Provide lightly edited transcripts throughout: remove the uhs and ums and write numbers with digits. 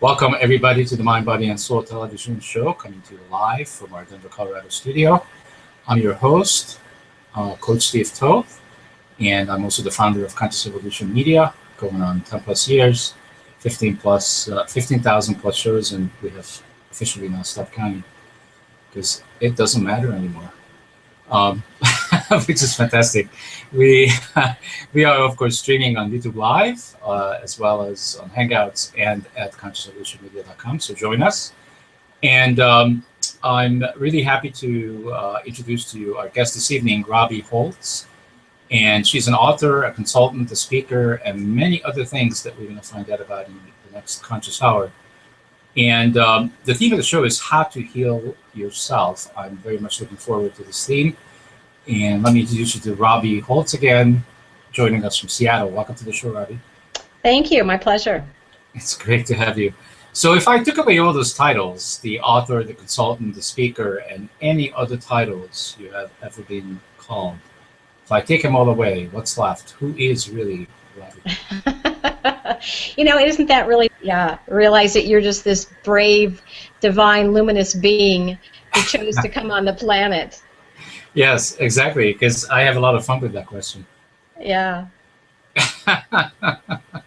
Welcome everybody to the Mind, Body, and Soul television show coming to you live from our Denver, Colorado studio. I'm your host, Coach Steve Toth, and I'm also the founder of Conscious Evolution Media, going on 10 plus years, 15,000 plus shows, and we have officially now stopped counting because it doesn't matter anymore, which is fantastic. We are, of course, streaming on YouTube Live, as well as on Hangouts and at consciousevolutionmedia.com. So join us. And I'm really happy to introduce to you our guest this evening, Robbie Holtz. And she's an author, a consultant, a speaker, and many other things that we're going to find out about in the next Conscious Hour. And the theme of the show is how to heal yourself. I'm very much looking forward to this theme. And let me introduce you to Robbie Holtz again, joining us from Seattle. Welcome to the show, Robbie. Thank you. My pleasure. It's great to have you. So if I took away all those titles, the author, the consultant, the speaker, and any other titles you have ever been called, if I take them all away, what's left? Who is really Robbie? Isn't that really, realize that you're just this brave, divine, luminous being who chose to come on the planet. Yes, exactly, because I have a lot of fun with that question. Yeah.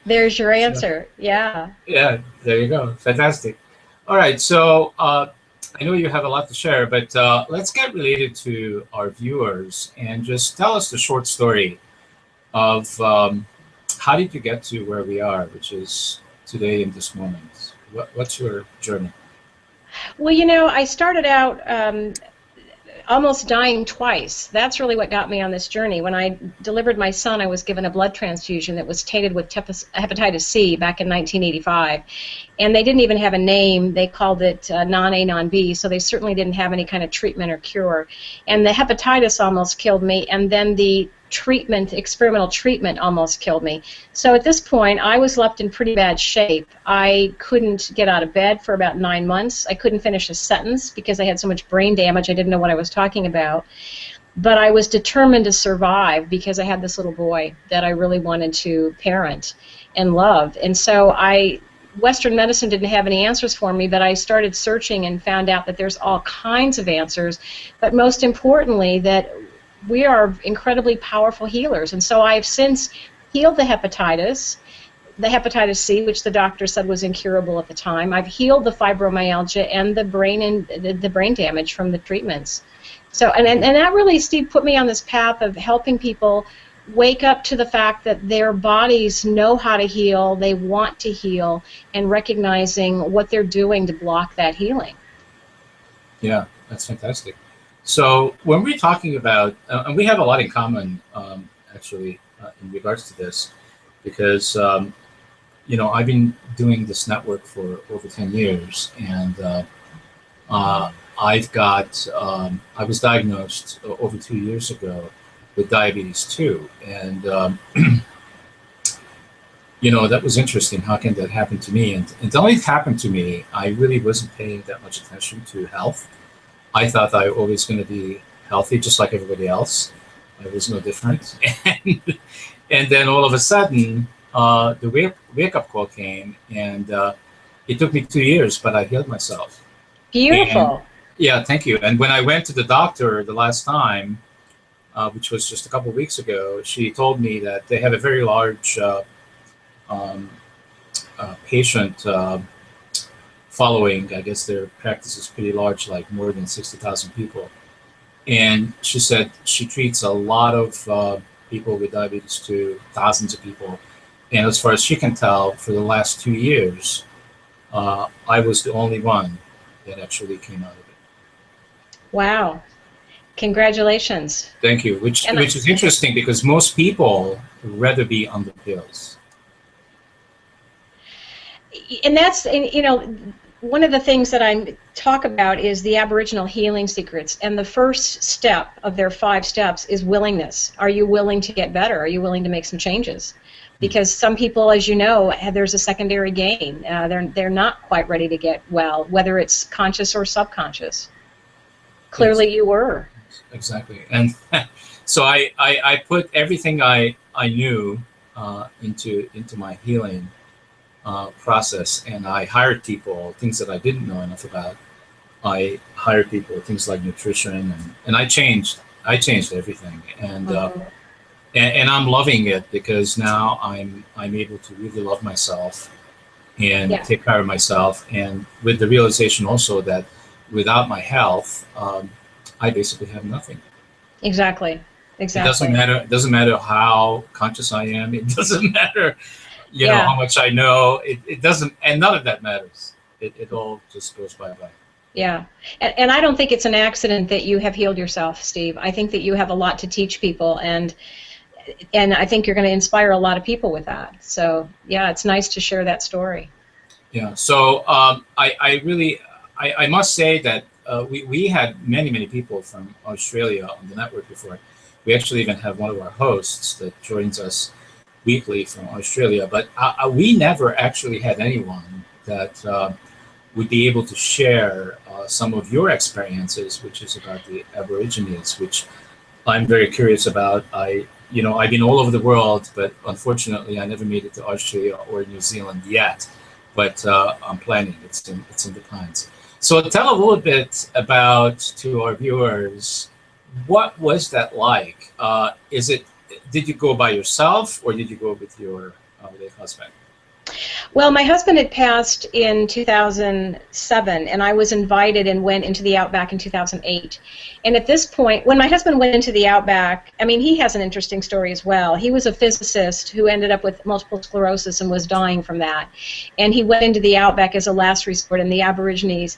There's your answer. Yeah. Yeah, there you go. Fantastic. All right, so I know you have a lot to share, but let's get related to our viewers and just tell us the short story of how did you get to where we are, which is today in this moment. What's your journey? Well, I started out almost dying twice. That's really what got me on this journey. When I delivered my son, I was given a blood transfusion that was tainted with hepatitis C back in 1985. And they didn't even have a name. They called it non-A, non-B, so they certainly didn't have any kind of treatment or cure. And the hepatitis almost killed me, and then the experimental treatment almost killed me. So at this point, I was left in pretty bad shape. I couldn't get out of bed for about 9 months. I couldn't finish a sentence because I had so much brain damage, I didn't know what I was talking about. But I was determined to survive because I had this little boy that I really wanted to parent and love. And so Western medicine didn't have any answers for me, but I started searching and found out that there's all kinds of answers, but most importantly that we are incredibly powerful healers. And so I've since healed the hepatitis C, which the doctor said was incurable at the time. I've healed the fibromyalgia and the brain damage from the treatments. So and that really, Steve, put me on this path of helping people wake up to the fact that their bodies know how to heal, they want to heal, and recognizing what they're doing to block that healing. Yeah, that's fantastic. So when we're talking about, and we have a lot in common, actually, in regards to this, because, I've been doing this network for over 10 years, and I was diagnosed over 2 years ago with diabetes 2, and, that was interesting. How can that happen to me? And until it happened to me, I really wasn't paying that much attention to health. I thought I was always going to be healthy, just like everybody else. I was no different. And then all of a sudden, the wake-up call came, and it took me 2 years, but I healed myself. Beautiful. Yeah, thank you. And when I went to the doctor the last time, which was just a couple of weeks ago, she told me that they have a very large patient following. I guess their practice is pretty large, like more than 60,000 people. And she said she treats a lot of people with diabetes 2, thousands of people. And as far as she can tell, for the last 2 years, I was the only one that actually came out of it. Wow. Congratulations. Thank you, which is interesting because most people would rather be on the pills. And that's, one of the things that I talk about is the Aboriginal healing secrets, and the first step of their 5 steps is willingness. Are you willing to get better? Are you willing to make some changes? Because some people, as you know, there's a secondary gain. They're not quite ready to get well, whether it's conscious or subconscious. Clearly, yes. You were. Exactly, and so I put everything I knew into my healing. process, and I hired people, things that I didn't know enough about. I hired people, things like nutrition, and I changed everything, and I'm loving it because now I'm able to really love myself and Yeah, take care of myself, and with the realization also that without my health, I basically have nothing. exactly, It doesn't exactly. matter. It doesn't matter how conscious I am. It doesn't matter, how Yeah, much I know. It doesn't, and none of that matters. It all just goes bye bye. yeah. And I don't think it's an accident that you have healed yourself, Steve. I think that you have a lot to teach people, and I think you're going to inspire a lot of people with that. So yeah, it's nice to share that story. Yeah. So I really, I must say that we had many people from Australia on the network before. We actually even have one of our hosts that joins us weekly from Australia, but we never actually had anyone that would be able to share some of your experiences, which is about the Aborigines, which I'm very curious about. I've been all over the world, but unfortunately, I never made it to Australia or New Zealand yet. But I'm planning. It's in the plans. So tell a little bit about to our viewers. What was that like? Is it? Did you go by yourself, or did you go with your late husband? Well, my husband had passed in 2007, and I was invited and went into the Outback in 2008. And at this point, when my husband went into the Outback, I mean, he has an interesting story as well. He was a physicist who ended up with multiple sclerosis and was dying from that. And he went into the Outback as a last resort, and the Aborigines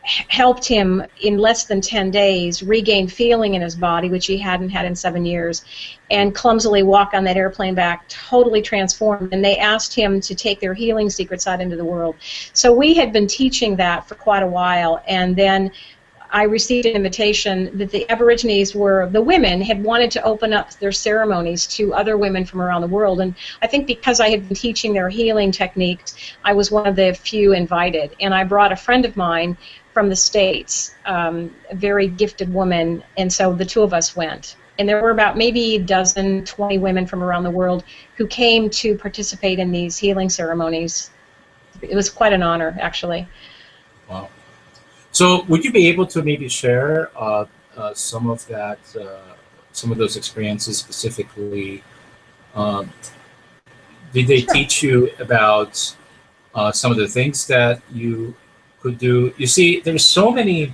helped him in less than 10 days regain feeling in his body, which he hadn't had in 7 years, and clumsily walk on that airplane back, totally transformed. And they asked him to take their healing secrets out into the world. So we had been teaching that for quite a while, and then I received an invitation that the Aborigines the women had wanted to open up their ceremonies to other women from around the world. And I think because I had been teaching their healing techniques, I was one of the few invited. And I brought a friend of mine from the States, a very gifted woman, and so the two of us went. And there were about maybe a dozen, 20 women from around the world who came to participate in these healing ceremonies. It was quite an honor, actually. Wow. So would you be able to maybe share some of that, some of those experiences specifically? Um, did they Sure. teach you about some of the things that you could do? You see, there's so many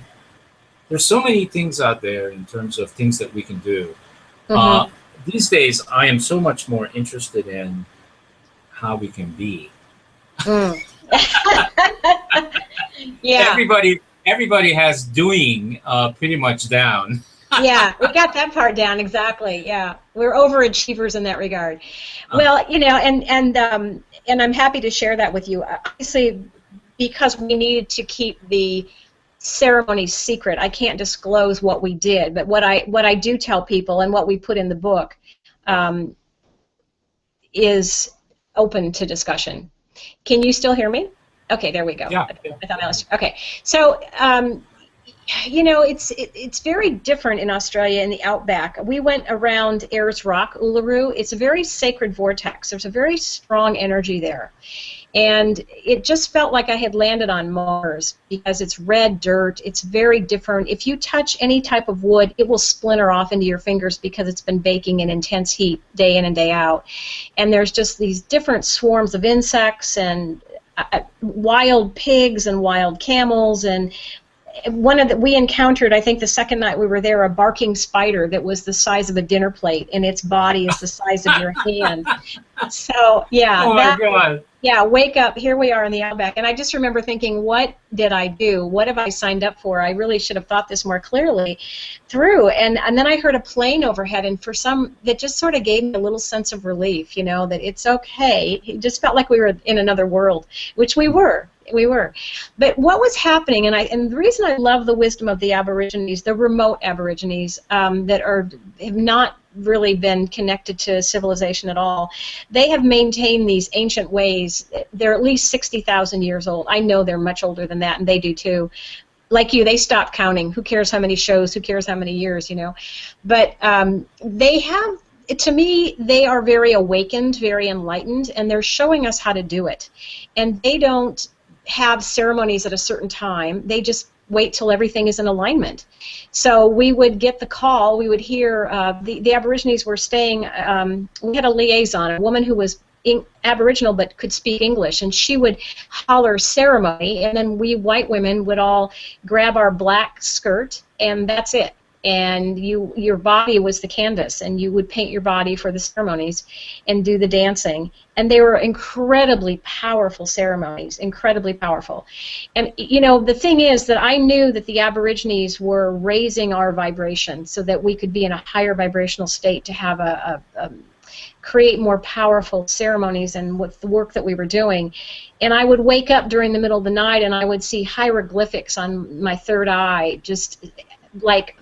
things out there in terms of things that we can do. Uh, Mm-hmm. these days, I am so much more interested in how we can be. Mm. Yeah. Everybody has doing pretty much down. Yeah, we got that part down exactly. Yeah, we're overachievers in that regard. Uh, Well, and I'm happy to share that with you. Obviously, because we needed to keep the ceremony secret, I can't disclose what we did. But what I do tell people and what we put in the book um, is open to discussion. Can you still hear me? Okay, there we go. yeah, yeah. I thought I was okay. So. It's very different in Australia in the outback. We went around Ayers Rock, Uluru. It's a very sacred vortex. There's a very strong energy there. And it just felt like I had landed on Mars because it's red dirt. It's very different. If you touch any type of wood, it will splinter off into your fingers because it's been baking in intense heat day in and day out. And there's just these different swarms of insects and wild pigs and wild camels, and we encountered, I think the second night we were there, a barking spider that was the size of a dinner plate, and its body is the size of your hand. So yeah, Oh my God. yeah, wake up, here we are in the outback. And I just remember thinking, what did I do? What have I signed up for? I really should have thought this more clearly through. And then I heard a plane overhead, and that just sort of gave me a little sense of relief, that it's okay. It just felt like we were in another world, which we were. But what was happening, and the reason I love the wisdom of the Aborigines, the remote Aborigines that have not really been connected to civilization at all, they have maintained these ancient ways. They're at least 60,000 years old. I know they're much older than that, and they do too. Like you, they stopped counting. Who cares how many shows? Who cares how many years? But they have to me, they are very awakened, very enlightened, and they're showing us how to do it. And they don't have ceremonies at a certain time. They just wait till everything is in alignment. So we would get the call, we would hear, the Aborigines were staying, we had a liaison, a woman who was Aboriginal but could speak English, and she would holler ceremony, and then we white women would all grab our black skirt, and that's it. And your body was the canvas, and you would paint your body for the ceremonies and do the dancing. And they were incredibly powerful ceremonies, incredibly powerful. And you know, the thing is that I knew that the Aborigines were raising our vibration so that we could be in a higher vibrational state to have create more powerful ceremonies and with the work that we were doing. And I would wake up during the middle of the night and I would see hieroglyphics on my third eye, just like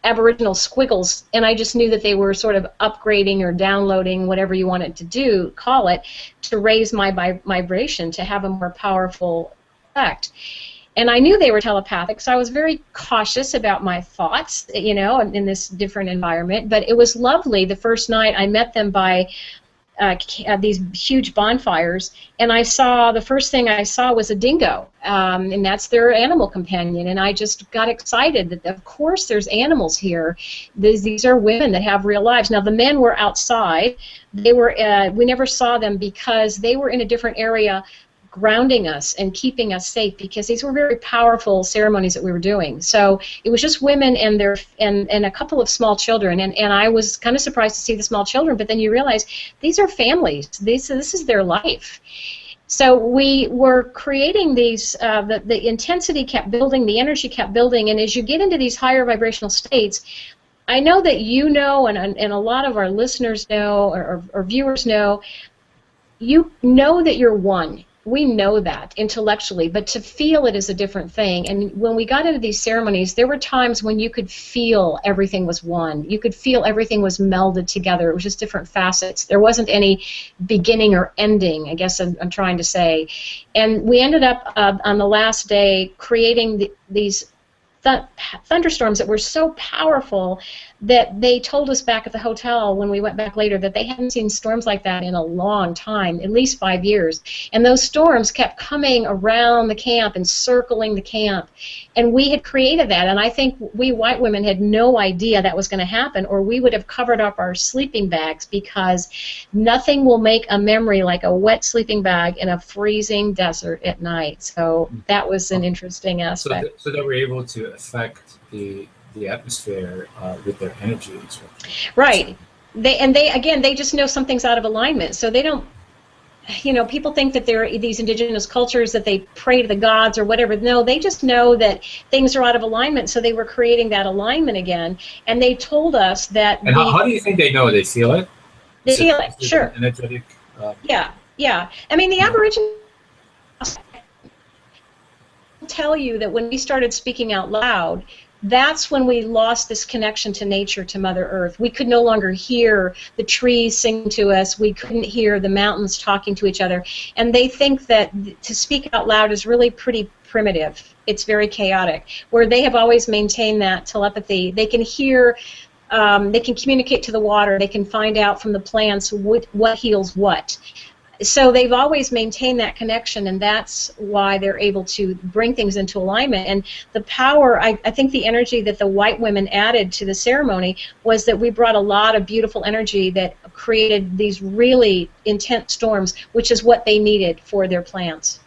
Aboriginal squiggles, and I just knew that they were sort of upgrading or downloading, whatever you wanted to do, call it, to raise my vibration, to have a more powerful effect. And I knew they were telepathic, so I was very cautious about my thoughts, you know, in this different environment. But it was lovely. The first night I met them by these huge bonfires, and the first thing I saw was a dingo, and that's their animal companion, and I just got excited that of course there's animals here. These are women that have real lives. Now the men were outside. They were we never saw them because they were in a different area, grounding us and keeping us safe, because these were very powerful ceremonies that we were doing. So it was just women and and a couple of small children, and I was kind of surprised to see the small children, but then you realize these are families. This is their life. So we were creating these, the intensity kept building, the energy kept building, and as you get into these higher vibrational states, I know that you know, and a lot of our listeners know, or viewers know, you know that you're one. We know that intellectually, but to feel it is a different thing. And when we got into these ceremonies, there were times when you could feel everything was one. You could feel everything was melded together. It was just different facets. There wasn't any beginning or ending, I guess I'm trying to say. And we ended up on the last day creating these thunderstorms that were so powerful that they told us back at the hotel when we went back later that they hadn't seen storms like that in a long time, at least 5 years. And those storms kept coming around the camp and circling the camp. And we had created that, and I think we white women had no idea that was going to happen, or we would have covered up our sleeping bags, because nothing will make a memory like a wet sleeping bag in a freezing desert at night. So that was an interesting aspect. So they were able to affect the atmosphere with their energies. Right. They just know something's out of alignment. So they don't, you know, people think that there are these indigenous cultures that they pray to the gods or whatever. No, they just know that things are out of alignment, so they were creating that alignment again. And they told us that... And how do you think they know? They feel it? They feel it, sure. Energetic... Yeah. I mean, the Aboriginal tell you that when we started speaking out loud, that's when we lost this connection to nature, to Mother Earth. We could no longer hear the trees sing to us. We couldn't hear the mountains talking to each other. And they think that to speak out loud is really pretty primitive. It's very chaotic. Where they have always maintained that telepathy. They can hear, they can communicate to the water. They can find out from the plants what heals what. So they've always maintained that connection, and that's why they're able to bring things into alignment. And the power, I think the energy that the white women added to the ceremony was that we brought a lot of beautiful energy that created these really intense storms, which is what they needed for their plants.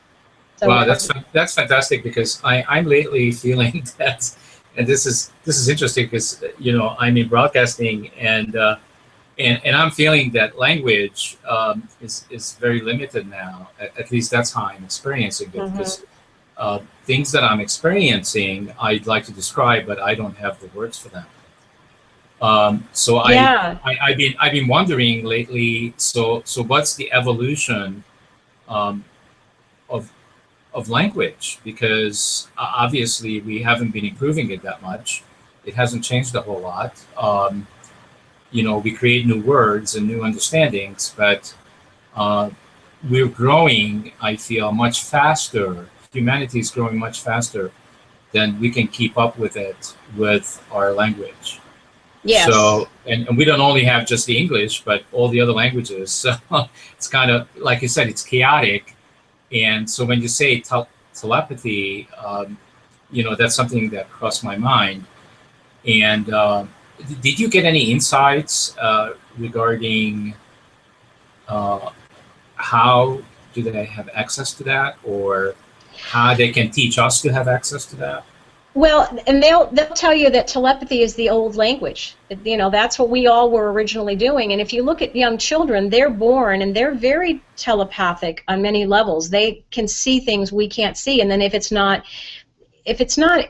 So wow, that's fantastic, because I'm lately feeling that, and this is interesting because, you know, I'm in broadcasting, and I'm feeling that language is very limited now. At least that's how I'm experiencing it. Because things that I'm experiencing, I'd like to describe, but I don't have the words for them. So I've been wondering lately. So what's the evolution of language? Because obviously we haven't been improving it that much. It hasn't changed a whole lot. You know, we create new words and new understandings, but we're growing, I feel, much faster. Humanity is growing much faster than we can keep up with it with our language. Yes. So, and we don't only have just the English, but all the other languages. So it's kind of, like you said, it's chaotic. And so when you say telepathy, that's something that crossed my mind. And did you get any insights regarding how do they have access to that, or how they can teach us to have access to that? Well, and they'll tell you that telepathy is the old language. That's what we all were originally doing. And if you look at young children, they're born and they're very telepathic on many levels. They can see things we can't see, and then if it's not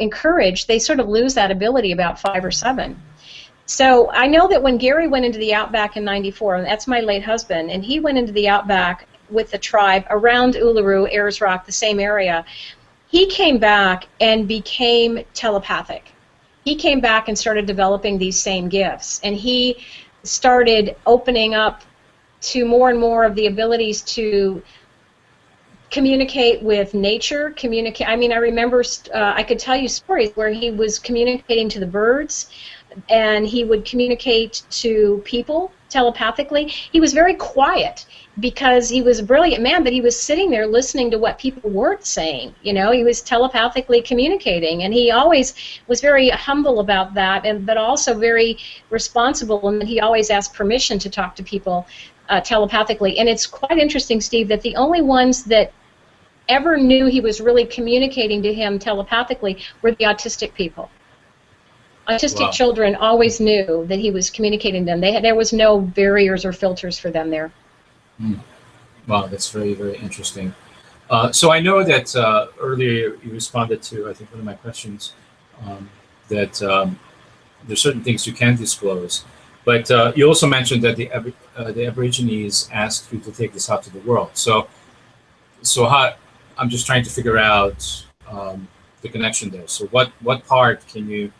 encouraged, they sort of lose that ability about 5 or 7. So I know that when Gary went into the outback in '94, and that's my late husband, and he went into the outback with the tribe around Uluru, Ayers Rock, the same area, he came back and became telepathic. He came back and started developing these same gifts, and he started opening up to more and more of the abilities to communicate with nature, I mean, I remember I could tell you stories where he was communicating to the birds, and he would communicate to people telepathically. He was very quiet because he was a brilliant man, but he was sitting there listening to what people weren't saying. He was telepathically communicating, and he always was very humble about that, but also very responsible, and he always asked permission to talk to people telepathically. And it's quite interesting, Steve, that the only ones that ever knew he was really communicating to him telepathically were the autistic people. Autistic Wow. children always knew that he was communicating to them. There was no barriers or filters for them there. Wow, that's very, very interesting. So I know that earlier you responded to, I think, one of my questions, that there's certain things you can't disclose. But you also mentioned that the Aborigines asked you to take this out to the world. So how, I'm just trying to figure out the connection there. So what part can you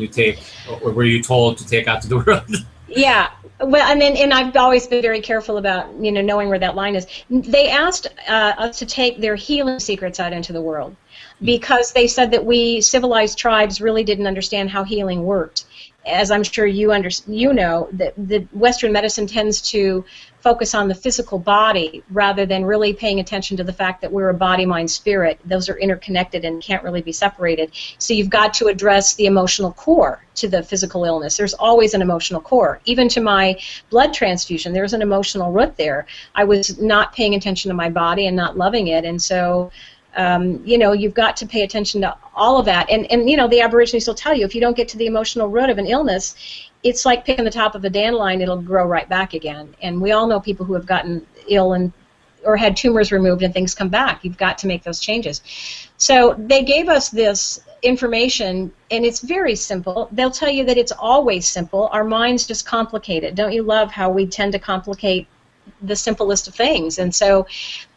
take, or were you told to take out to the world? Yeah, well, and I've always been very careful about knowing where that line is. They asked us to take their healing secrets out into the world because they said that we civilized tribes really didn't understand how healing worked. As I'm sure you know, that the Western medicine tends to focus on the physical body rather than really paying attention to the fact that we're a body, mind, spirit. Those are interconnected and can't really be separated. So you've got to address the emotional core to the physical illness. There's always an emotional core. Even to my blood transfusion, there's an emotional root there. I was not paying attention to my body and not loving it, and so you've got to pay attention to all of that. And the Aborigines will tell you, if you don't get to the emotional root of an illness, it's like picking the top of a dandelion, it'll grow right back again. And we all know people who have gotten ill or had tumors removed and things come back. You've got to make those changes. So they gave us this information, and it's very simple. They'll tell you that it's always simple. Our minds just complicate it. Don't you love how we tend to complicate the simplest of things? And so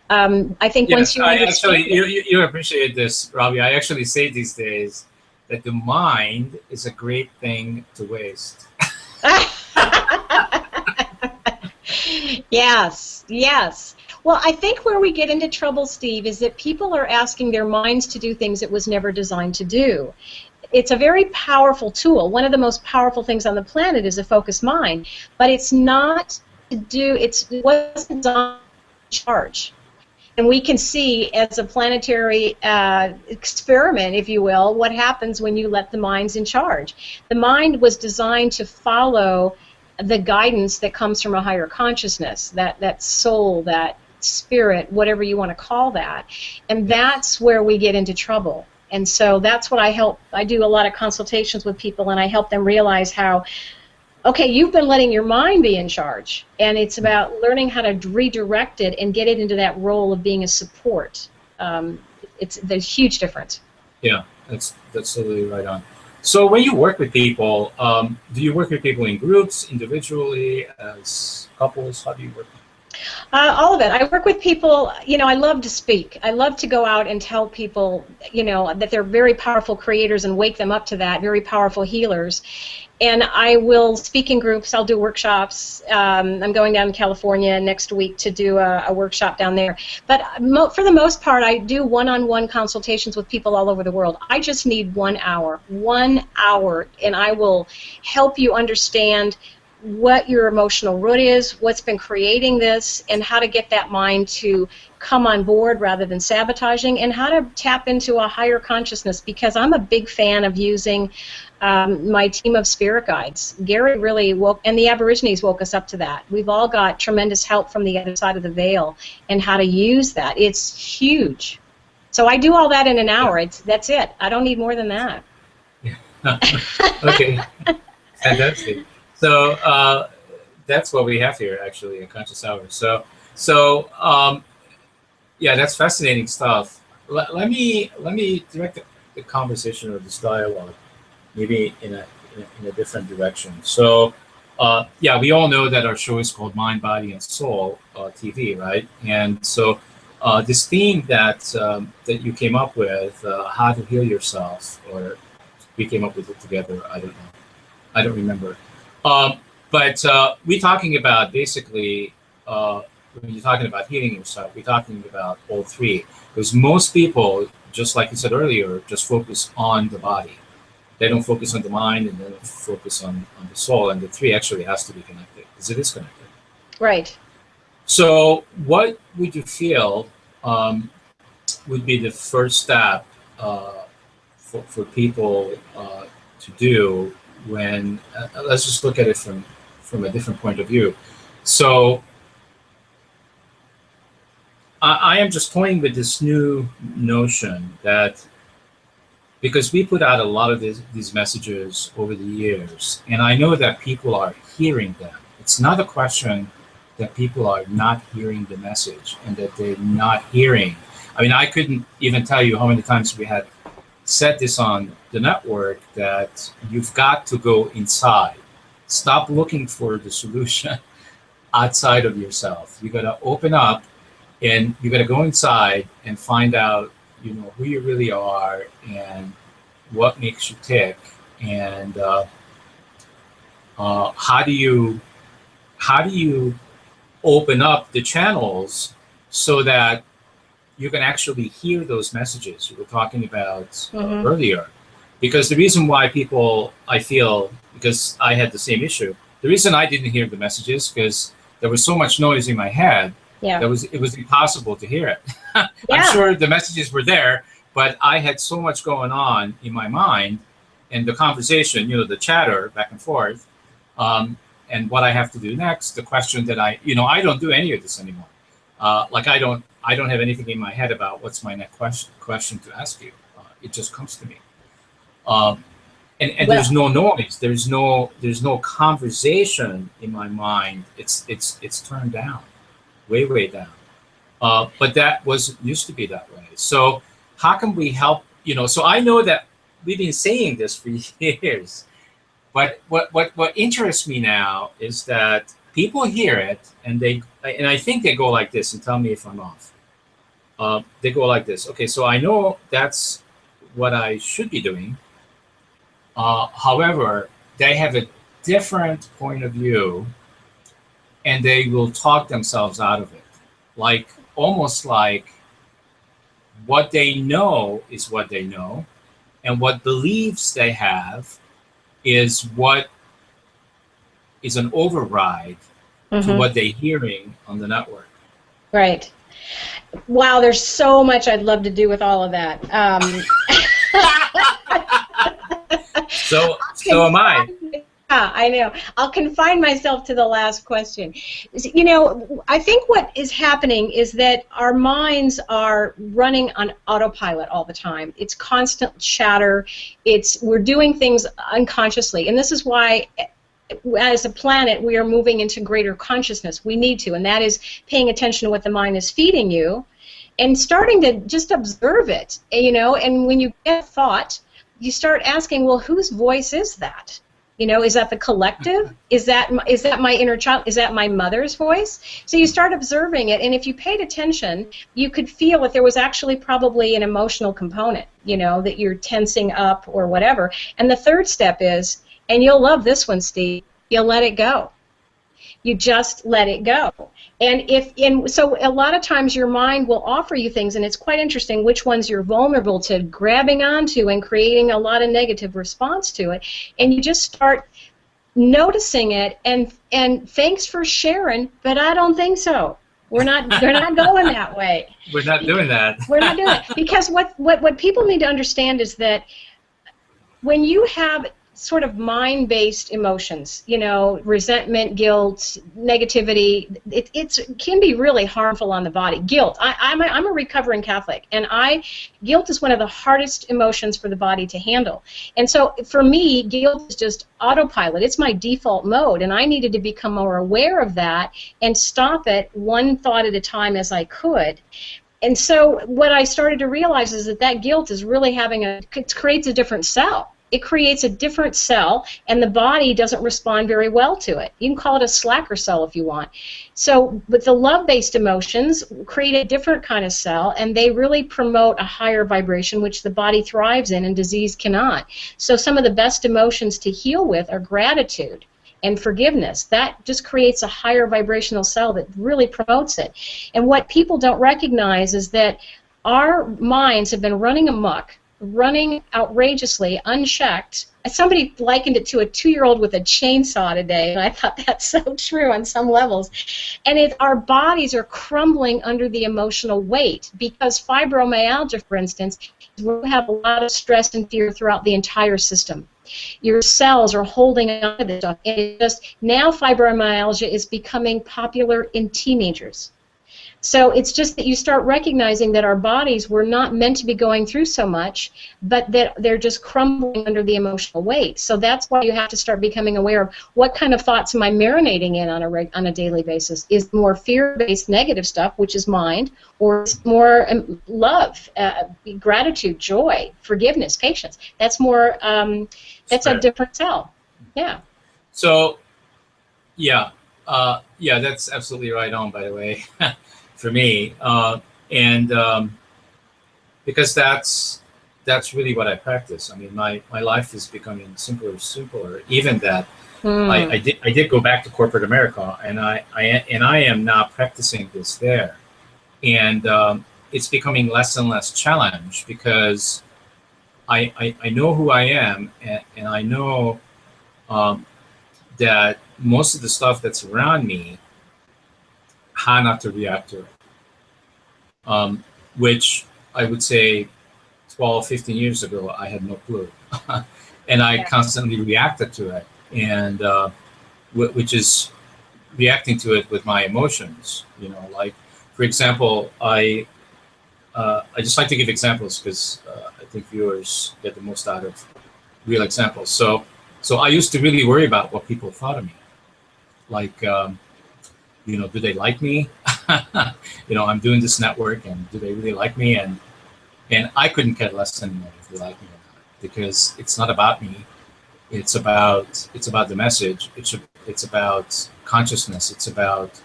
I think once you understand you appreciate this, Robbie. I actually say these days that the mind is a great thing to waste. Yes, yes. Well, I think where we get into trouble, Steve, is that people are asking their minds to do things it was never designed to do. It's a very powerful tool. One of the most powerful things on the planet is a focused mind, but it wasn't designed to charge. And we can see, as a planetary experiment, if you will, what happens when you let the minds in charge. The mind was designed to follow the guidance that comes from a higher consciousness, that soul, that spirit, whatever you want to call that. And that's where we get into trouble. And so that's what I do a lot of consultations with people, and I help them realize how, okay, you've been letting your mind be in charge, and it's about learning how to redirect it and get it into that role of being a support. There's a huge difference. Yeah, that's totally right on. So when you work with people, do you work with people in groups, individually, as couples? How do you work? All of it. I work with people, I love to speak. I love to go out and tell people, that they're very powerful creators and wake them up to that, very powerful healers. And I will speak in groups. I'll do workshops. I'm going down to California next week to do a workshop down there. But for the most part, I do one-on-one consultations with people all over the world. I just need 1 hour, and I will help you understand what your emotional root is, what's been creating this, and how to get that mind to come on board rather than sabotaging, and how to tap into a higher consciousness, because I'm a big fan of using my team of spirit guides. Gary really woke, and the Aborigines woke us up to that. We've all got tremendous help from the other side of the veil and how to use that. It's huge. So I do all that in an hour. That's it. I don't need more than that. Okay, fantastic. So that's what we have here, actually, a conscious hour. Yeah, that's fascinating stuff. Let me direct the conversation or this dialogue maybe in a different direction. So yeah, we all know that our show is called Mind, Body, and Soul TV, right? And so this theme that that you came up with, how to heal yourself, or we came up with it together. I don't know. I don't remember. But we're talking about basically, when you're talking about healing yourself, we're talking about all three. Because most people, just like you said earlier, just focus on the body. They don't focus on the mind, and they don't focus on the soul. And the three actually has to be connected, because it is connected. Right. So what would you feel would be the first step for people to do when, let's just look at it from a different point of view. So I am just toying with this new notion that, because we put out a lot of these messages over the years, and I know that people are hearing them. It's not a question that people are not hearing the message and that they're not hearing. I mean, I couldn't even tell you how many times we had said this on the network, that you've got to go inside. Stop looking for the solution outside of yourself. You got to open up, and you got to go inside and find out, who you really are and what makes you tick, and how do you open up the channels so that you can actually hear those messages you were talking about earlier. Because the reason why people, I feel, because I had the same issue, the reason I didn't hear the messages, because there was so much noise in my head. Yeah. It was impossible to hear it. Yeah. I'm sure the messages were there, but I had so much going on in my mind, and the conversation, the chatter back and forth, and what I have to do next, the question that I don't do any of this anymore. Like I don't have anything in my head about what's my next question to ask you. It just comes to me. And there's no noise. There's no conversation in my mind. It's turned down. Way down. But that used to be that way. So how can we help? So I know that we've been saying this for years, but what interests me now is that people hear it, and I think they go like this, and tell me if I'm off. They go like this. Okay, so I know that's what I should be doing. However, they have a different point of view, and they will talk themselves out of it. Almost like what they know is what they know, and what beliefs they have is what is an override to what they're hearing on the network. Right. Wow, there's so much I'd love to do with all of that. So am I. Yeah, I know. I'll confine myself to the last question. I think what is happening is that our minds are running on autopilot all the time. It's constant chatter. We're doing things unconsciously, and this is why, as a planet, we are moving into greater consciousness. We need to, and that is paying attention to what the mind is feeding you, and starting to just observe it. And when you get thought, you start asking, well, whose voice is that? You know, is that the collective? Is that my inner child? Is that my mother's voice? So you start observing it, and if you paid attention, you could feel that there was actually probably an emotional component, you know, that you're tensing up or whatever. And the third step is, and you'll love this one, Steve, you'll let it go. You just let it go. And so a lot of times your mind will offer you things, and it's quite interesting which ones you're vulnerable to grabbing onto and creating a lot of negative response to it. And you just start noticing it, and thanks for sharing, but I don't think so. They're not going that way. We're not doing that. We're not doing it. Because what people need to understand is that when you have sort of mind-based emotions, you know, resentment, guilt, negativity, it can be really harmful on the body. Guilt. I'm a recovering Catholic, and guilt is one of the hardest emotions for the body to handle. And so for me, guilt is just autopilot. It's my default mode, and I needed to become more aware of that and stop it one thought at a time as I could. And so what I started to realize is that guilt is really it creates a different cell. It creates a different cell, and the body doesn't respond very well to it. You can call it a slacker cell if you want. So, but the love-based emotions create a different kind of cell, and they really promote a higher vibration, which the body thrives in and disease cannot. So some of the best emotions to heal with are gratitude and forgiveness. That just creates a higher vibrational cell that really promotes it. And what people don't recognize is that our minds have been running amok, running outrageously, unchecked. Somebody likened it to a 2-year-old with a chainsaw today, and I thought that's so true on some levels. And our bodies are crumbling under the emotional weight, because fibromyalgia, for instance, we have a lot of stress and fear throughout the entire system. Your cells are holding on to this stuff. And now fibromyalgia is becoming popular in teenagers. So it's just that you start recognizing that our bodies were not meant to be going through so much, but that they're just crumbling under the emotional weight. So that's why you have to start becoming aware of what kind of thoughts am I marinating in on a daily basis. Is more fear-based negative stuff, which is mind, or is more love, gratitude, joy, forgiveness, patience? That's more, that's a different cell. Yeah. So, yeah, that's absolutely right on, by the way. For me, because that's really what I practice. I mean, my life is becoming simpler. Even that, I did go back to corporate America, and I am now practicing this there, and it's becoming less and less challenge, because I know who I am, and I know that most of the stuff that's around me, how not to react to it. Which I would say 12, 15 years ago, I had no clue. And I constantly reacted to it, and which is reacting to it with my emotions. You know, like, for example, I just like to give examples, because I think viewers get the most out of real examples. So I used to really worry about what people thought of me. Like, you know, do they like me? You know, I'm doing this network, and do they really like me? And I couldn't care less anymore if they like me or not, because it's not about me. It's about the message. It's about consciousness. It's about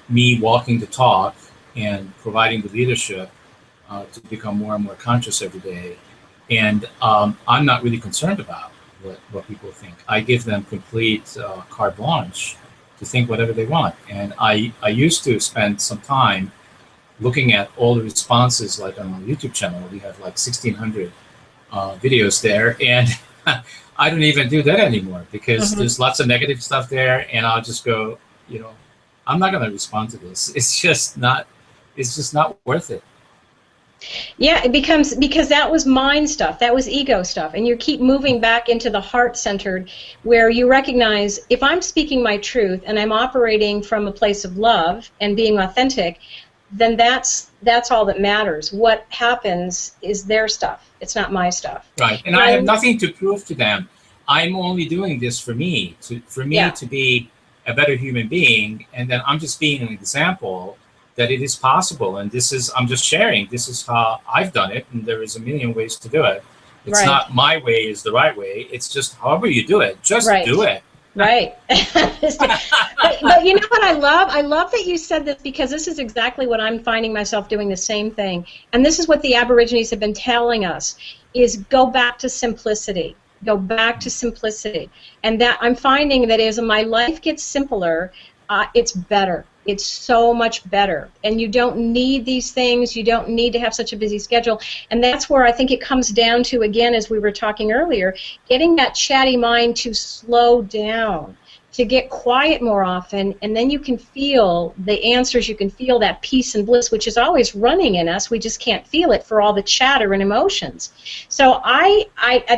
me walking the talk and providing the leadership to become more and more conscious every day. And I'm not really concerned about what people think. I give them complete carte blanche to think whatever they want. And I used to spend some time looking at all the responses, like on our YouTube channel. We have like 1,600 videos there, and I don't even do that anymore, because there's lots of negative stuff there, and I'll just go, you know, I'm not going to respond to this. It's just not worth it. Yeah, it becomes, because that was mind stuff, that was ego stuff, and you keep moving back into the heart-centered, where you recognize, if I'm speaking my truth and I'm operating from a place of love and being authentic, then that's all that matters. What happens is their stuff. It's not my stuff. Right, and I have nothing to prove to them. I'm only doing this for me, to be a better human being, and then I'm just being an example that it is possible, and I'm just sharing, this is how I've done it, and there is a million ways to do it. It's Right. not my way is the right way. It's just however you do it, just Right. do it. Right. But you know what I love? I love that you said this, because this is exactly what I'm finding myself doing, the same thing. And this is what the Aborigines have been telling us, is go back to simplicity. Go back to simplicity. And that I'm finding that as my life gets simpler, it's better. It's so much better. And you don't need these things. You don't need to have such a busy schedule. And that's where I think it comes down to, again, as we were talking earlier, getting that chatty mind to slow down, to get quiet more often, and then you can feel the answers. You can feel that peace and bliss, which is always running in us. We just can't feel it for all the chatter and emotions. So I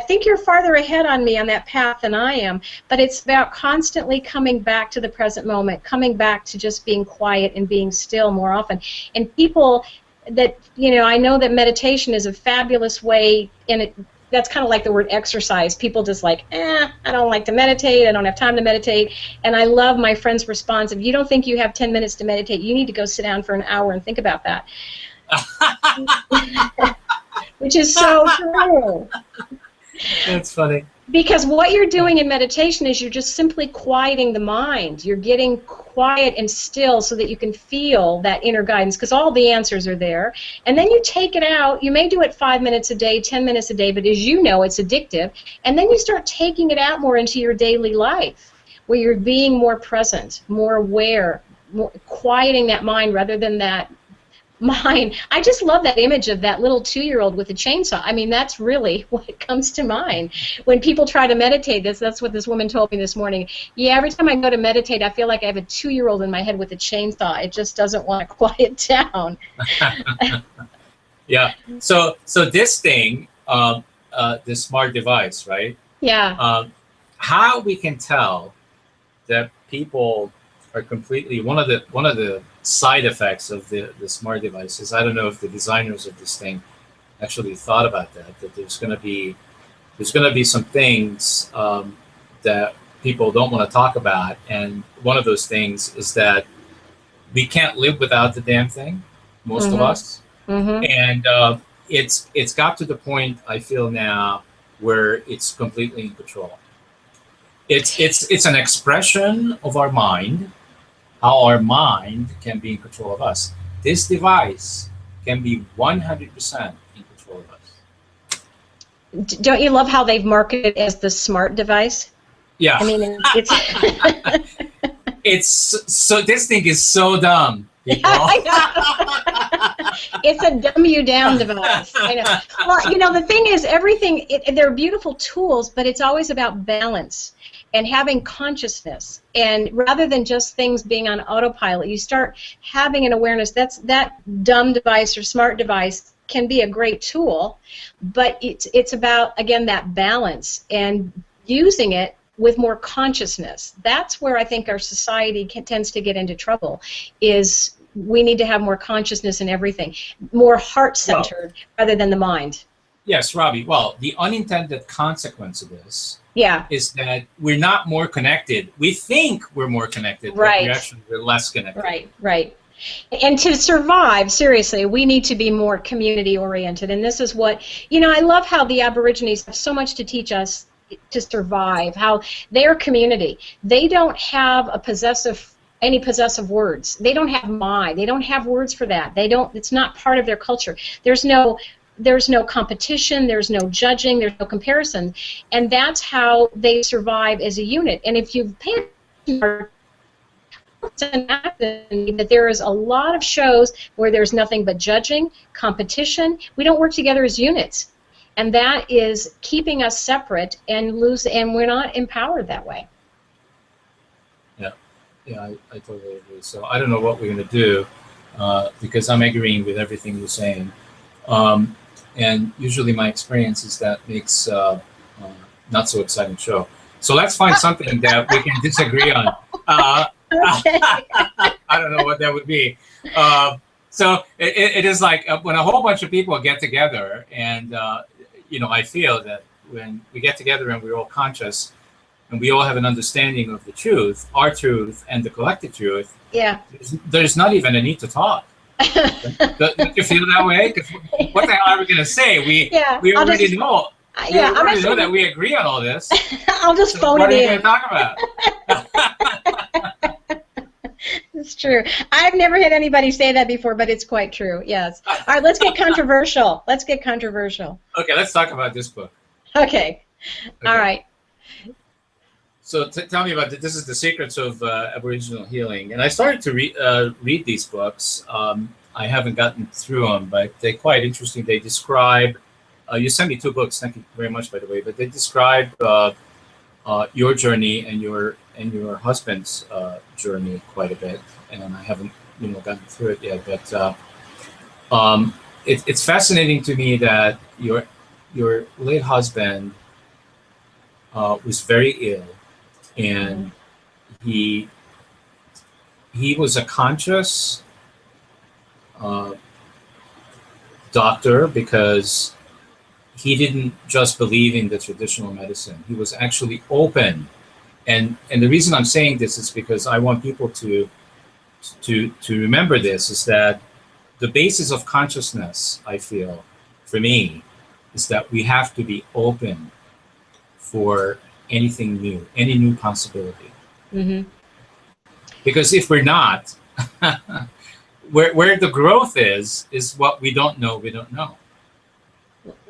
think you're farther ahead on me on that path than I am, but it's about constantly coming back to the present moment, coming back to just being quiet and being still more often. And people that, I know that meditation is a fabulous way, and that's kind of like the word exercise. People just like, I don't like to meditate, I don't have time to meditate. And I love my friend's response, if you don't think you have 10 minutes to meditate, you need to go sit down for an hour and think about that. Which is so true. That's funny. Because what you're doing in meditation is you're just simply quieting the mind. You're getting quiet and still so that you can feel that inner guidance, because all the answers are there. And then you take it out. You may do it 5 minutes a day, 10 minutes a day, but as you know, it's addictive. And then you start taking it out more into your daily life, where you're being more present, more aware, quieting that mind rather than that mind. I just love that image of that little 2-year-old with a chainsaw. I mean, that's really what comes to mind when people try to meditate. That's what this woman told me this morning. Yeah, every time I go to meditate, I feel like I have a 2-year-old in my head with a chainsaw. It just doesn't want to quiet down. Yeah. So this thing, this smart device, right? Yeah. How we can tell that people are completely, one of the side effects of the smart devices, I don't know if the designers of this thing actually thought about that there's going to be some things that people don't want to talk about, and one of those things is that we can't live without the damn thing, most of us. And it's got to the point, I feel now, where it's completely in control. It's an expression of our mind, how our mind can be in control of us. This device can be 100% in control of us. Don't you love how they've marketed it as the smart device? Yeah. I mean, it's so, this thing is so dumb, people. I know. It's a dumb you down device. I know. Well, the thing is, everything, they're beautiful tools, but it's always about balance and having consciousness. And rather than just things being on autopilot, you start having an awareness. That dumb device or smart device can be a great tool, but it's about, again, that balance and using it with more consciousness. That's where I think our society tends to get into trouble, is we need to have more consciousness in everything, more heart-centered rather than the mind. Yes, Robbie. Well, the unintended consequence of this is that we're not more connected. We think we're more connected, but we're less connected. Right. And to survive, seriously, we need to be more community-oriented. And this is what, I love how the Aborigines have so much to teach us to survive, how their community, they don't have any possessive words. They don't have they don't have words for that. It's not part of their culture. There's no competition, there's no judging, there's no comparison, and that's how they survive as a unit. And if you pay attention, that there is a lot of shows where there's nothing but judging, competition. We don't work together as units, and that is keeping us separate and we're not empowered that way. Yeah, I totally agree. So I don't know what we're going to do because I'm agreeing with everything you're saying. And usually my experience is that makes not so exciting show. So let's find something that we can disagree on. Okay. I don't know what that would be. So it is like when a whole bunch of people get together, and I feel that when we get together and we're all conscious and we all have an understanding of the truth, our truth and the collective truth, there's not even a need to talk. Don't you feel that way? What the hell are we going to say? We already know. We Yeah, I'm already know actually. that we agree on all this. I'll just So phone what it are you in. going to talk about? It's true. I've never had anybody say that before, but it's quite true. Yes. All right, let's get controversial. Let's get controversial. Okay, let's talk about this book. Okay. All Okay. right. So tell me about this. Is The Secrets of Aboriginal Healing, and I started to read these books. I haven't gotten through them, but they're quite interesting. They describe. You sent me 2 books. Thank you very much, by the way. But they describe your journey and your husband's journey quite a bit, and I haven't gotten through it yet. But it's fascinating to me that your late husband was very ill, and he was a conscious uh, doctor because he didn't just believe in the traditional medicine. He was actually open, and the reason I'm saying this is because I want people to remember this, is that the basis of consciousness, I feel, for me, is that we have to be open for anything new, any new possibility. Mm-hmm. Because if we're not, where the growth is what we don't know. We don't know.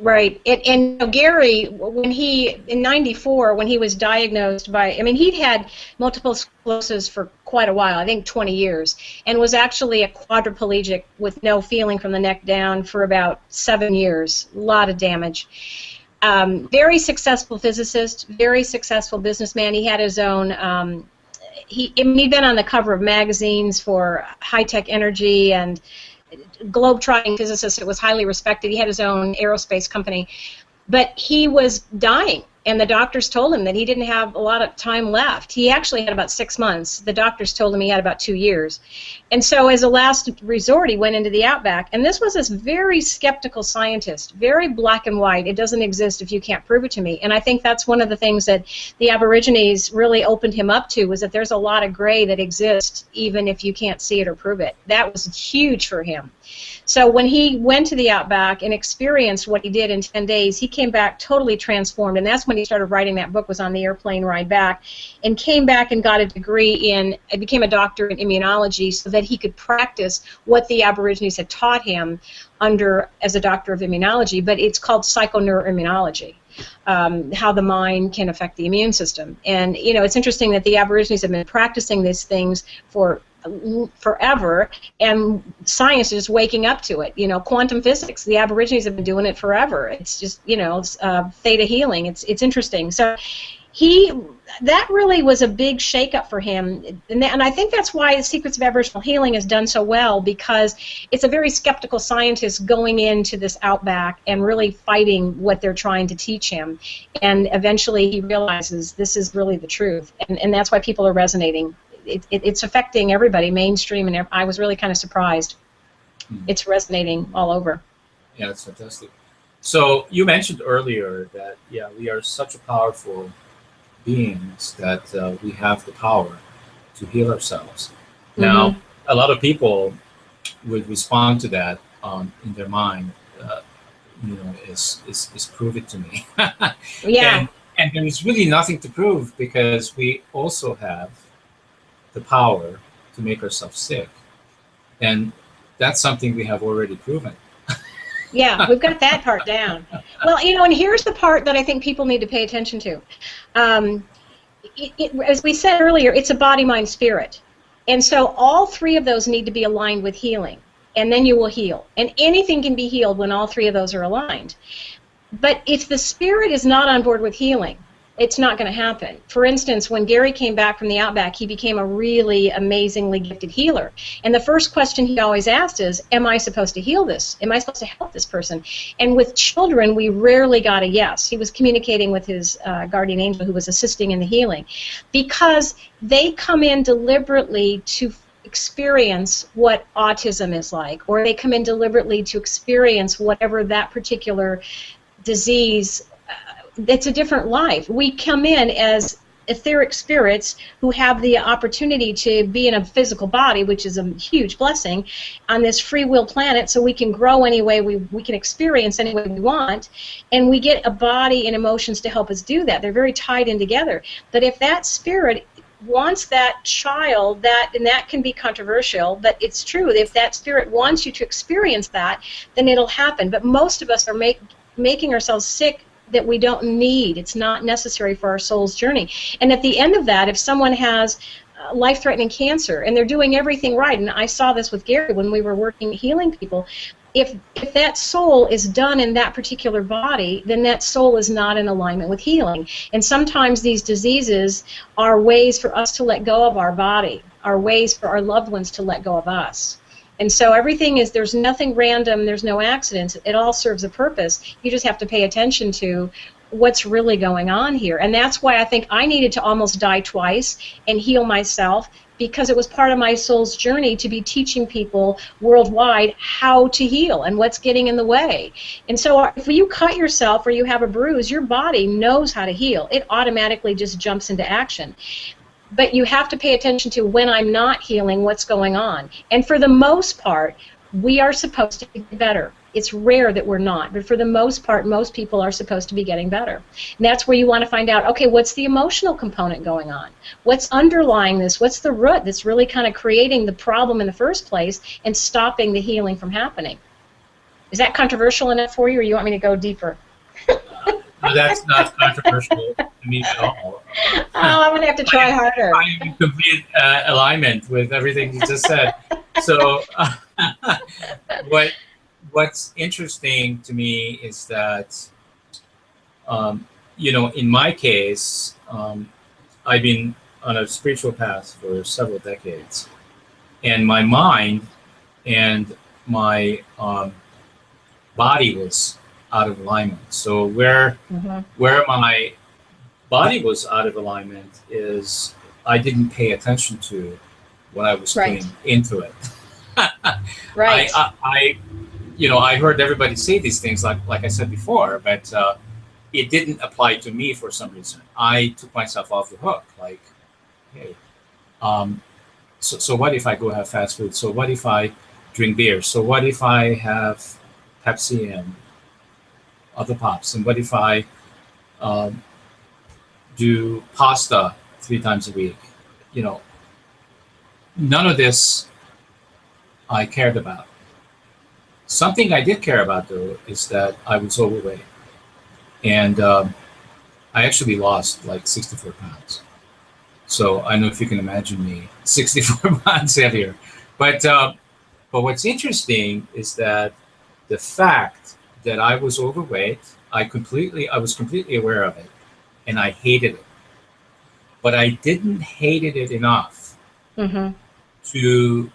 Right. And Gary, when he, in '94, when he was diagnosed by, I mean, he'd had multiple sclerosis for quite a while, I think 20 years, and was actually a quadriplegic with no feeling from the neck down for about 7 years. A lot of damage. Very successful physicist, very successful businessman. He had his own, he'd been on the cover of magazines for high-tech energy and globe-trotting physicist that was highly respected. He had his own aerospace company. But he was dying, and the doctors told him that he didn't have a lot of time left. He actually had about 6 months. The doctors told him he had about 2 years. And so as a last resort, he went into the outback. And this was this very skeptical scientist, very black and white. It doesn't exist if you can't prove it to me. And I think that's one of the things that the Aborigines really opened him up to, was that there's a lot of gray that exists even if you can't see it or prove it. That was huge for him. So when he went to the outback and experienced what he did in 10 days, he came back totally transformed, and that's when he started writing that book, was on the airplane ride back, and came back and got a degree in, became a doctor in immunology so that he could practice what the Aborigines had taught him as a doctor of immunology, but it's called psychoneuroimmunology. How the mind can affect the immune system. And, it's interesting that the Aborigines have been practicing these things for forever, and science is just waking up to it. Quantum physics, the Aborigines have been doing it forever. It's just, theta healing. It's interesting. So that really was a big shakeup for him, and I think that's why The Secrets of Aboriginal Healing has done so well, because it's a very skeptical scientist going into this outback and really fighting what they're trying to teach him, and eventually he realizes this is really the truth, and that's why people are resonating. It's affecting everybody, mainstream, and I was really kind of surprised. It's resonating all over. Yeah, that's fantastic. So you mentioned earlier that, we are such a powerful beings that we have the power to heal ourselves. Now, a lot of people would respond to that in their mind, is prove it to me. Yeah. And there's really nothing to prove, because we also have the power to make ourselves sick, and that's something we have already proven. Yeah, we've got that part down. Well, and here's the part that I think people need to pay attention to. As we said earlier, it's a body, mind, spirit. And so all 3 of those need to be aligned with healing, and then you will heal. And anything can be healed when all 3 of those are aligned. But if the spirit is not on board with healing, it's not going to happen. For instance, when Gary came back from the outback, he became a really amazingly gifted healer. And the first question he always asked is, am I supposed to heal this? Am I supposed to help this person? And with children, we rarely got a yes. He was communicating with his guardian angel who was assisting in the healing, because they come in deliberately to experience what autism is like, or they come in deliberately to experience whatever that particular disease. It's a different life. We come in as etheric spirits who have the opportunity to be in a physical body, which is a huge blessing, on this free will planet, so we can grow any way we can experience any way we want, and we get a body and emotions to help us do that. They're very tied in together. But if that spirit wants that child, and that can be controversial, but it's true, if that spirit wants you to experience that, then it'll happen. But most of us are making ourselves sick that we don't need. It's not necessary for our soul's journey. And at the end of that, if someone has life-threatening cancer and they're doing everything right, and I saw this with Gary when we were working healing people, if that soul is done in that particular body, then that soul is not in alignment with healing. And sometimes these diseases are ways for us to let go of our body, are ways for our loved ones to let go of us. And so everything is, there's nothing random, there's no accidents, it all serves a purpose. You just have to pay attention to what's really going on here. And that's why I think I needed to almost die twice and heal myself, because it was part of my soul's journey to be teaching people worldwide how to heal and what's getting in the way. And so if you cut yourself or you have a bruise, your body knows how to heal. It automatically just jumps into action. But you have to pay attention to when I'm not healing, what's going on. And for the most part, we are supposed to get better. It's rare that we're not, but for the most part, most people are supposed to be getting better. And that's where you want to find out, okay, what's the emotional component going on? What's underlying this? What's the root that's really kind of creating the problem in the first place and stopping the healing from happening? Is that controversial enough for you, or you want me to go deeper? No, that's not controversial to me at all. Oh, I'm going to have to try harder. I'm in complete alignment with everything you just said. So what's interesting to me is that, you know, in my case, I've been on a spiritual path for several decades. And my mind and my body was out of alignment. So where my body was out of alignment is I didn't pay attention to what I was putting into it. Right. I you know, I heard everybody say these things like I said before, but it didn't apply to me for some reason. I took myself off the hook. Like, hey, so what if I go have fast food? So what if I drink beer? So what if I have Pepsi and other pops? And what if I do pasta 3 times a week? You know, none of this I cared about. Something I did care about, though, is that I was overweight. And I actually lost like 64 pounds. So I don't know if you can imagine me 64 pounds heavier. But what's interesting is that the fact that I was overweight, I was completely aware of it, and I hated it. But I didn't hate it enough to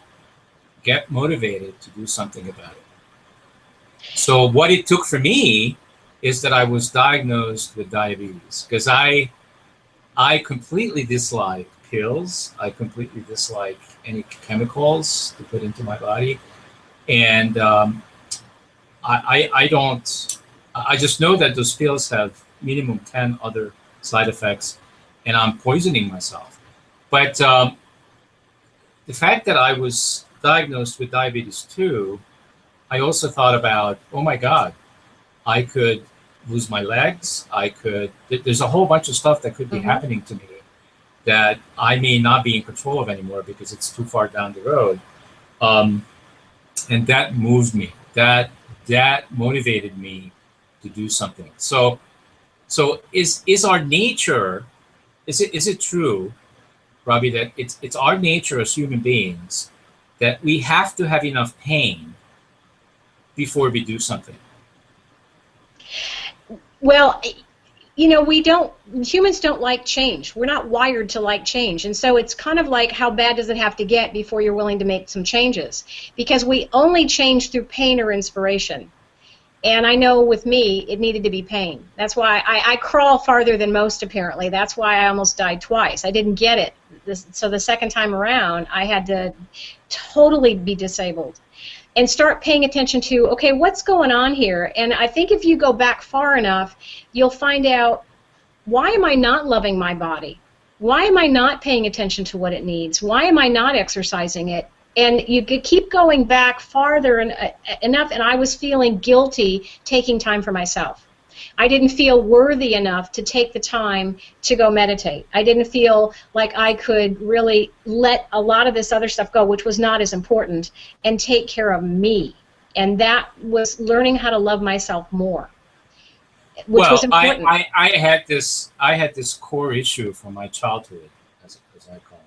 get motivated to do something about it. So what it took for me is that I was diagnosed with diabetes, because I completely dislike pills. I completely dislike any chemicals to put into my body. And I just know that those pills have minimum 10 other side effects, and I'm poisoning myself. But the fact that I was diagnosed with diabetes 2, I also thought about, oh my God, I could lose my legs. There's a whole bunch of stuff that could be happening to me that I may not be in control of anymore because it's too far down the road. And that moved me. That motivated me to do something. So is our nature, is it true, Robbie, that it's our nature as human beings that we have to have enough pain before we do something? Well, you know, humans don't like change. We're not wired to like change. And so it's kind of like, how bad does it have to get before you're willing to make some changes? Because we only change through pain or inspiration. And I know with me, it needed to be pain. That's why I crawl farther than most, apparently. That's why I almost died twice. I didn't get it. So the second time around, I had to totally be disabled and start paying attention to, okay, what's going on here? And I think if you go back far enough, you'll find out, why am I not loving my body? Why am I not paying attention to what it needs? Why am I not exercising it? And you could keep going back farther enough, and I was feeling guilty taking time for myself. I didn't feel worthy enough to take the time to go meditate. I didn't feel like I could really let a lot of this other stuff go, which was not as important, and take care of me. And that was learning how to love myself more, which was important. I had this core issue from my childhood, as I call it.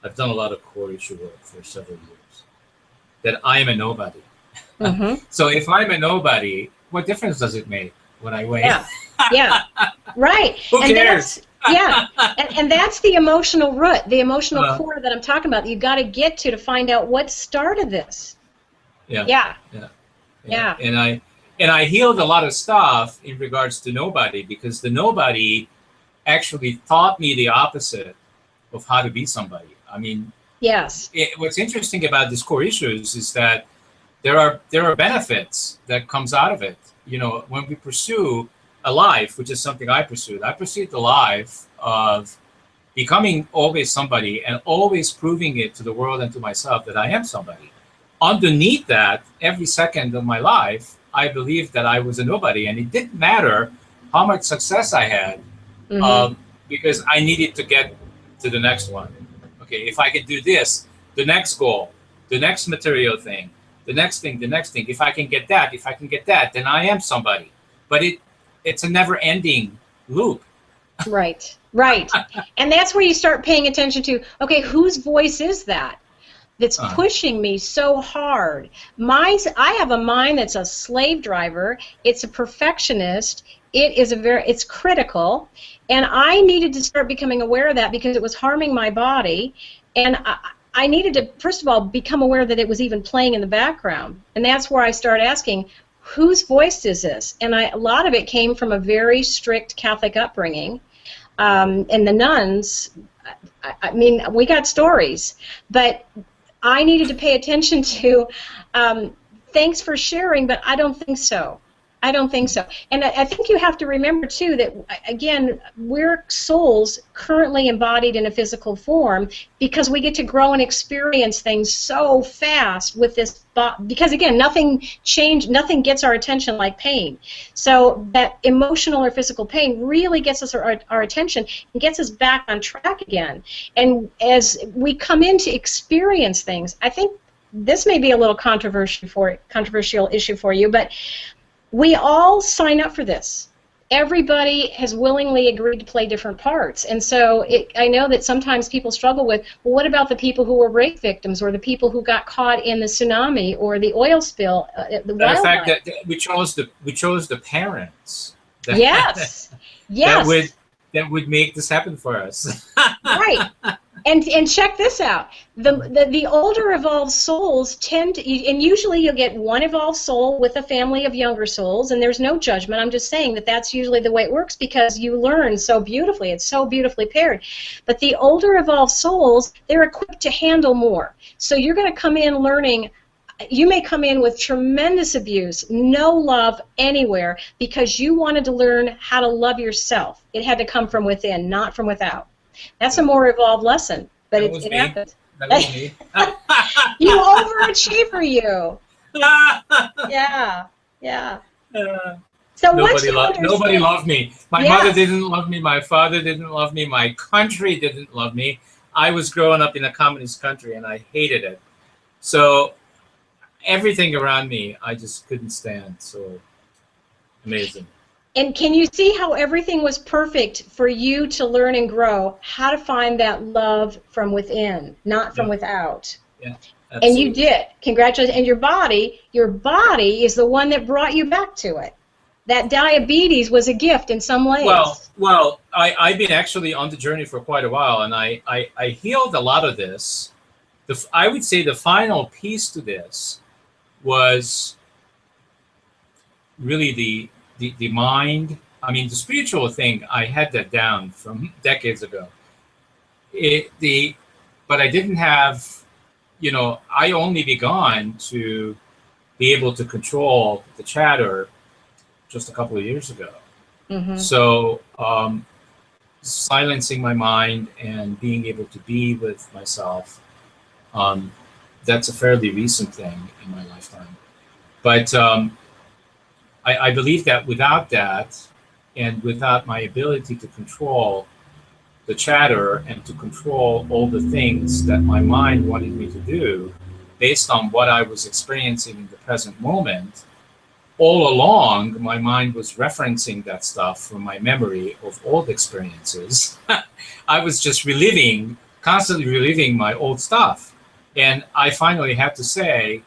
I've done a lot of core issue work for several years. That I am a nobody. Mm-hmm. So if I'm a nobody, what difference does it make when I win? Yeah, yeah, right. Who cares? And that's the emotional root, the emotional core that I'm talking about. You got to get to find out what started this. Yeah. And I healed a lot of stuff in regards to nobody, because the nobody actually taught me the opposite of how to be somebody. I mean, yes. What's interesting about these core issues is that there are benefits that comes out of it. You know, when we pursue a life, which is something I pursued the life of becoming always somebody and always proving it to the world and to myself that I am somebody. Underneath that, every second of my life, I believed that I was a nobody, and it didn't matter how much success I had, because I needed to get to the next one. Okay, if I could do this, the next goal, the next material thing, the next thing, if I can get that, then I am somebody. But it's a never-ending loop. Right. And that's where you start paying attention to, okay, whose voice is that that's pushing me so hard? I have a mind that's a slave driver. It's a perfectionist. It's critical, and I needed to start becoming aware of that because it was harming my body, and I needed to, first of all, become aware that it was even playing in the background, and that's where I started asking, whose voice is this? And a lot of it came from a very strict Catholic upbringing, and the nuns, I mean, we got stories, but I needed to pay attention to, thanks for sharing, but I don't think so. And I think you have to remember, too, that, again, we're souls currently embodied in a physical form because we get to grow and experience things so fast with this, because, again, nothing gets our attention like pain. So that emotional or physical pain really gets us our attention and gets us back on track again. And as we come in to experience things, I think this may be a little controversial issue for you, but we all sign up for this. Everybody has willingly agreed to play different parts. And so I know that sometimes people struggle with, well, what about the people who were rape victims, or the people who got caught in the tsunami or the oil spill, the wildfire? The fact that we chose the parents that, yes. that would make this happen for us. Right. And check this out. The older evolved souls tend to, and usually you'll get one evolved soul with a family of younger souls, and there's no judgment. I'm just saying that that's usually the way it works because you learn so beautifully. It's so beautifully paired. But the older evolved souls, they're equipped to handle more. So you're going to come in learning. You may come in with tremendous abuse, no love anywhere, because you wanted to learn how to love yourself. It had to come from within, not from without. That's a more evolved lesson, but it happens. That was me. You overachiever, you. Yeah. So nobody loved me. My Yes. mother didn't love me. My father didn't love me. My country didn't love me. I was growing up in a communist country, and I hated it. So everything around me, I just couldn't stand. So amazing. And can you see how everything was perfect for you to learn and grow how to find that love from within, not from without? Yeah, absolutely. And you did. Congratulations. And your body is the one that brought you back to it. That diabetes was a gift in some ways. Well, I've been actually on the journey for quite a while, and I healed a lot of this. I would say the final piece to this was really the mind. I mean, the spiritual thing, I had that down from decades ago. But I didn't have, I only began to be able to control the chatter just a couple of years ago. Mm-hmm. So silencing my mind and being able to be with myself, um, that's a fairly recent thing in my lifetime. But I believe that without that, and without my ability to control the chatter and to control all the things that my mind wanted me to do based on what I was experiencing in the present moment, all along, my mind was referencing that stuff from my memory of old experiences. I was just constantly reliving my old stuff. And I finally had to say,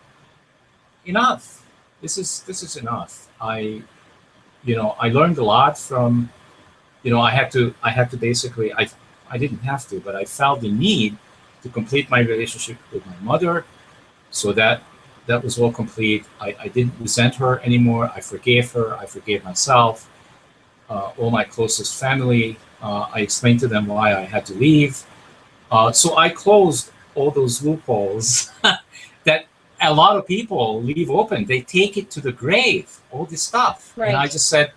enough. This is enough. I learned a lot from, I had to basically, I didn't have to, but I felt the need to complete my relationship with my mother, so that was all complete. I didn't resent her anymore. I forgave her. I forgave myself. All my closest family. I explained to them why I had to leave. So I closed all those loopholes that a lot of people leave open. They take it to the grave, all this stuff. Right. And I just said,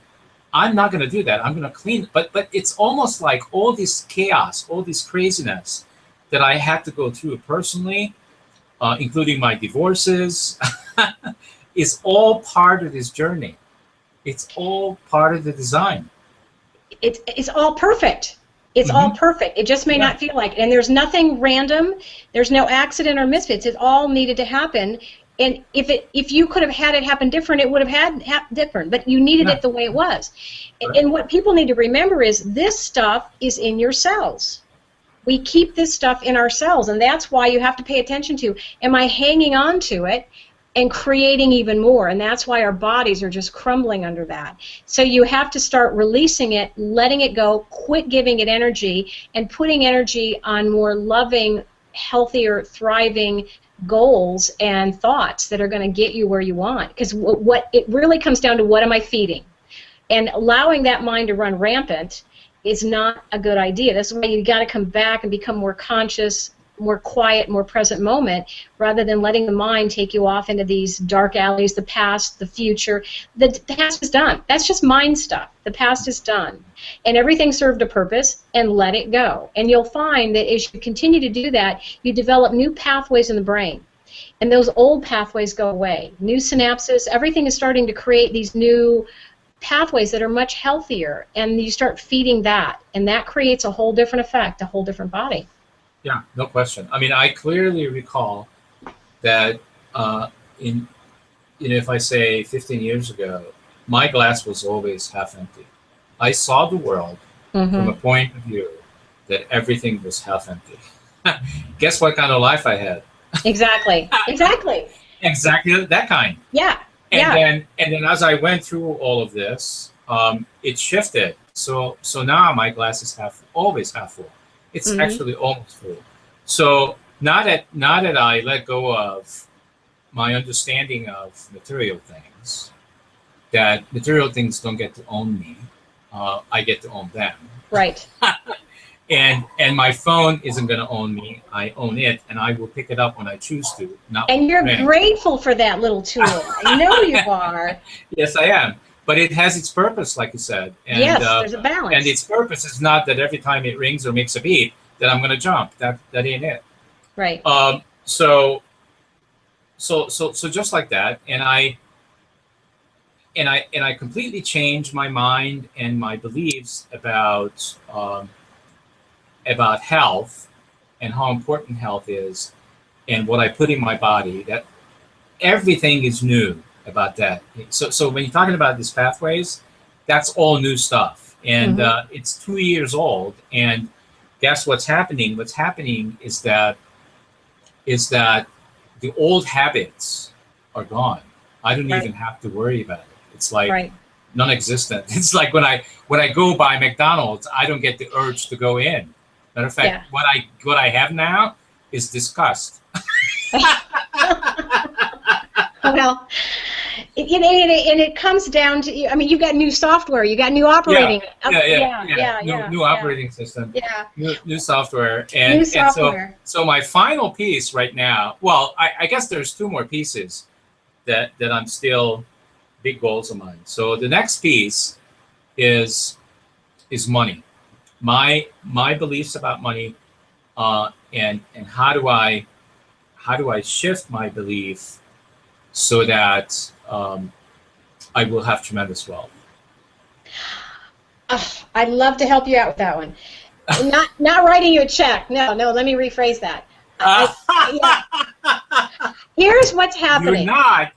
I'm not going to do that. I'm going to clean it. But it's almost like all this chaos, all this craziness that I had to go through personally, including my divorces, is all part of this journey. It's all part of the design. It's all perfect. It's all perfect. It just may not feel like it. And there's nothing random. There's no accident or misfits. It all needed to happen. And if you could have had it happen different, it would have different. But you needed it the way it was. Right. And what people need to remember is this stuff is in your cells. We keep this stuff in our cells, and that's why you have to pay attention to, am I hanging on to it and creating even more? And that's why our bodies are just crumbling under that. So you have to start releasing it, letting it go, quit giving it energy, and putting energy on more loving, healthier, thriving goals and thoughts that are going to get you where you want. Because what it really comes down to, what am I feeding? And allowing that mind to run rampant is not a good idea. That's why you got to come back and become more conscious, more quiet, more present moment, rather than letting the mind take you off into these dark alleys, the past, the future. The past is done. That's just mind stuff. The past is done. And everything served a purpose, and let it go. And you'll find that as you continue to do that, you develop new pathways in the brain. And those old pathways go away. New synapses, everything is starting to create these new pathways that are much healthier, and you start feeding that, and that creates a whole different effect, a whole different body. Yeah, no question. I mean, I clearly recall that if I say 15 years ago, my glass was always half empty. I saw the world from a point of view that everything was half empty. Guess what kind of life I had? Exactly. Exactly that kind. Yeah. And then as I went through all of this, it shifted. So now my glass is always half full. It's actually almost full. So now that I let go of my understanding of material things, that material things don't get to own me, I get to own them. Right. And my phone isn't going to own me. I own it, and I will pick it up when I choose to. And you're grateful for that little tool. I know you are. Yes, I am. But it has its purpose, like you said. And, yes, there's a balance. And its purpose is not that every time it rings or makes a beep that I'm going to jump. That ain't it. Right. So just like that, and I completely changed my mind and my beliefs about health and how important health is and what I put in my body. That everything is new about that. So when you're talking about these pathways, that's all new stuff, and it's 2 years old. And guess what's happening? What's happening is that the old habits are gone. I don't even have to worry about it. It's like non-existent. It's like when I go by McDonald's, I don't get the urge to go in. Matter of fact, what I have now is disgust. Well, and it comes down to, I mean, you got new software, you got new operating. New operating system. Yeah. New software. And so my final piece right now, well, I guess there's two more pieces that I'm still big goals of mine. So the next piece is money. my beliefs about money, and how do I shift my belief so that I will have tremendous wealth. I'd love to help you out with that one. Not writing you a check. No, let me rephrase that. Yeah. Here's what's happening. You're not.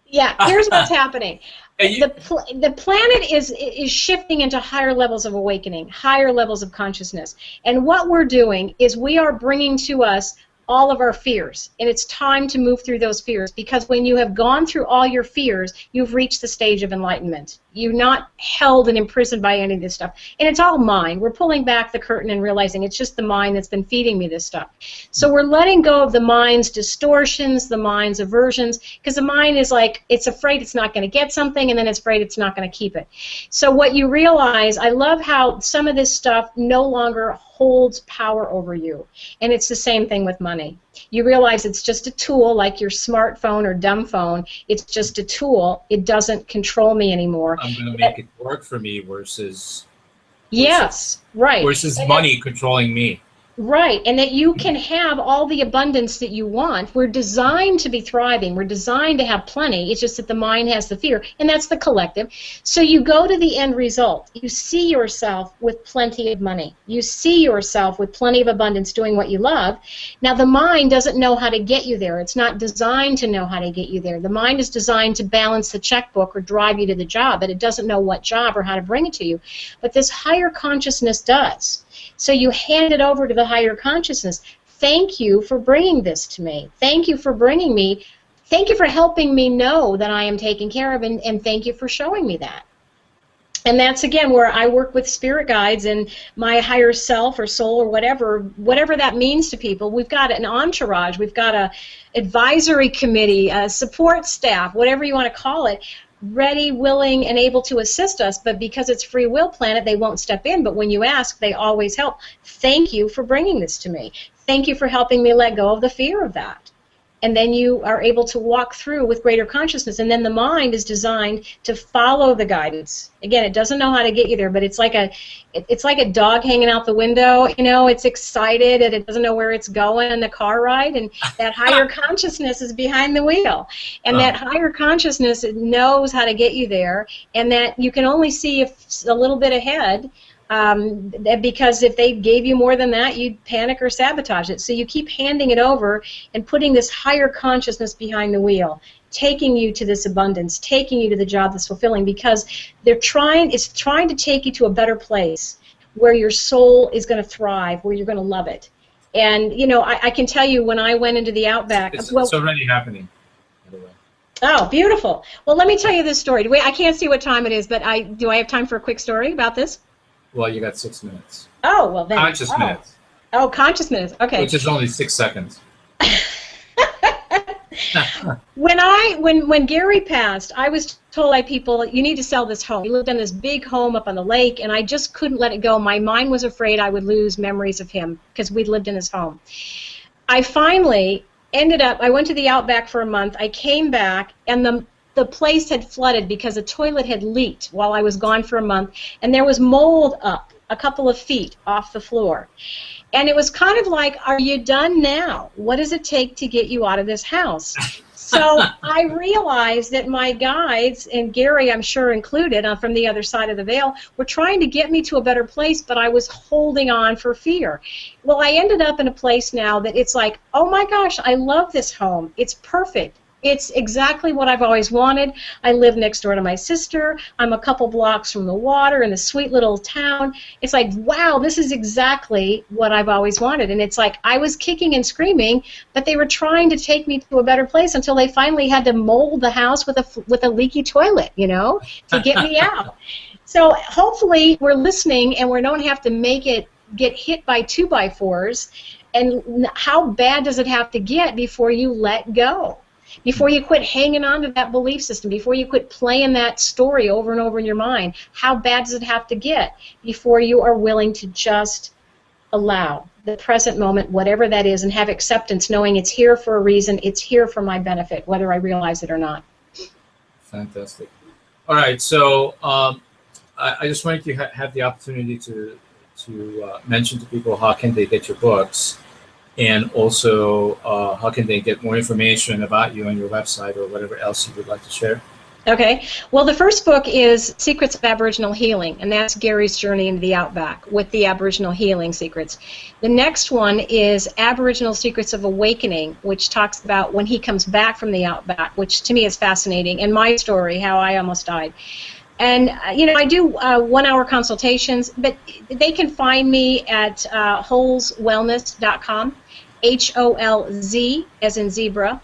Yeah, here's what's happening. The planet is shifting into higher levels of awakening, higher levels of consciousness. And what we're doing is we are bringing to us all of our fears, and it's time to move through those fears, because when you have gone through all your fears, you've reached the stage of enlightenment. You're not held and imprisoned by any of this stuff, and it's all mind. We're pulling back the curtain and realizing it's just the mind that's been feeding me this stuff. So we're letting go of the mind's distortions, the mind's aversions, because the mind is like, it's afraid it's not going to get something, and then it's afraid it's not going to keep it. So what you realize, I love how some of this stuff no longer holds power over you. And it's the same thing with money. You realize it's just a tool, like your smartphone or dumb phone. It's just a tool. It doesn't control me anymore. I'm going to make it work for me versus right. Versus money controlling me. Right, and that you can have all the abundance that you want. We're designed to be thriving. We're designed to have plenty. It's just that the mind has the fear, and that's the collective. So you go to the end result. You see yourself with plenty of money. You see yourself with plenty of abundance doing what you love. Now, the mind doesn't know how to get you there. It's not designed to know how to get you there. The mind is designed to balance the checkbook or drive you to the job, but it doesn't know what job or how to bring it to you. But this higher consciousness does. So you hand it over to the higher consciousness. Thank you for bringing this to me. Thank you for bringing me. Thank you for helping me know that I am taken care of, and thank you for showing me that. And that's, again, where I work with spirit guides and my higher self or soul or whatever that means to people. We've got an entourage. We've got a advisory committee, a support staff, whatever you want to call it, ready, willing, and able to assist us, but because it's free will planet, they won't step in, but when you ask, they always help. Thank you for bringing this to me. Thank you for helping me let go of the fear of that. And then you are able to walk through with greater consciousness, and then the mind is designed to follow the guidance. Again, it doesn't know how to get you there, but it's like a dog hanging out the window. You know, it's excited and it doesn't know where it's going in the car ride, and that higher consciousness is behind the wheel. And that higher consciousness knows how to get you there, and that you can only see a little bit ahead. Because if they gave you more than that, you'd panic or sabotage it. So you keep handing it over and putting this higher consciousness behind the wheel, taking you to this abundance, taking you to the job that's fulfilling, because it's trying to take you to a better place where your soul is going to thrive, where you're going to love it. And, you know, I can tell you when I went into the Outback... It's already happening, by the way. Oh, beautiful. Well, let me tell you this story. I can't see what time it is, but do I have time for a quick story about this? Well, you got 6 minutes. Oh, well then. Conscious minutes. Oh, conscious minutes. Okay. Which is only 6 seconds. When Gary passed, I was told by people, you need to sell this home. He lived in this big home up on the lake, and I just couldn't let it go. My mind was afraid I would lose memories of him because we'd lived in his home. I finally I went to the Outback for a month. I came back, and the place had flooded because a toilet had leaked while I was gone for a month, and there was mold up a couple of feet off the floor. And it was kind of like, are you done now? What does it take to get you out of this house? So I realized that my guides, and Gary I'm sure included from the other side of the veil, were trying to get me to a better place, but I was holding on for fear. Well, I ended up in a place now that it's like, oh my gosh, I love this home. It's perfect. It's exactly what I've always wanted. I live next door to my sister. I'm a couple blocks from the water in a sweet little town. It's like, wow, this is exactly what I've always wanted. And it's like I was kicking and screaming, but they were trying to take me to a better place until they finally had to mold the house with a leaky toilet, you know, to get me out. So hopefully we're listening and we don't have to make it get hit by 2x4s. And how bad does it have to get before you let go? Before you quit hanging on to that belief system, before you quit playing that story over and over in your mind, how bad does it have to get before you are willing to just allow the present moment, whatever that is, and have acceptance, knowing it's here for a reason, it's here for my benefit, whether I realize it or not. Fantastic. All right, so I just wanted to have the opportunity to mention to people how can they get your books, and also how can they get more information about you on your website or whatever else you would like to share. Okay. Well, the first book is Secrets of Aboriginal Healing, and that's Gary's journey into the Outback with the Aboriginal healing secrets. The next one is Aboriginal Secrets of Awakening, which talks about when he comes back from the Outback, which to me is fascinating, and my story, how I almost died. And, I do 1-hour consultations, but they can find me at holzwellness.com, HOLZ as in zebra,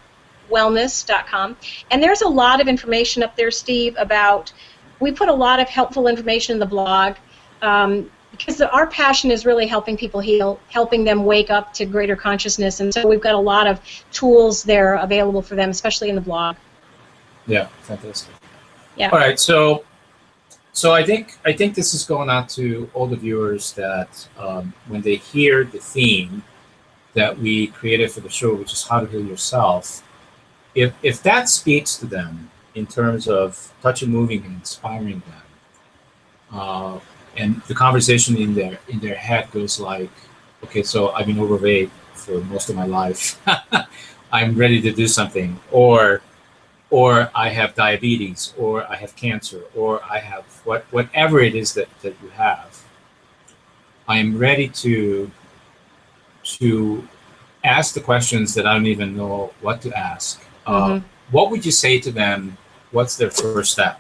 wellness.com. And there's a lot of information up there, Steve, about, we put a lot of helpful information in the blog because our passion is really helping people heal, helping them wake up to greater consciousness. And so we've got a lot of tools there available for them, especially in the blog. Yeah, fantastic. Yeah. All right, so I think this is going out to all the viewers that when they hear the theme that we created for the show, which is how to heal yourself, if that speaks to them in terms of touching, moving, and inspiring them, and the conversation in their head goes like, okay, so I've been overweight for most of my life, I'm ready to do something, or I have diabetes, or I have cancer, or I have whatever it is that you have, I am ready to ask the questions that I don't even know what to ask. What would you say to them? What's their first step?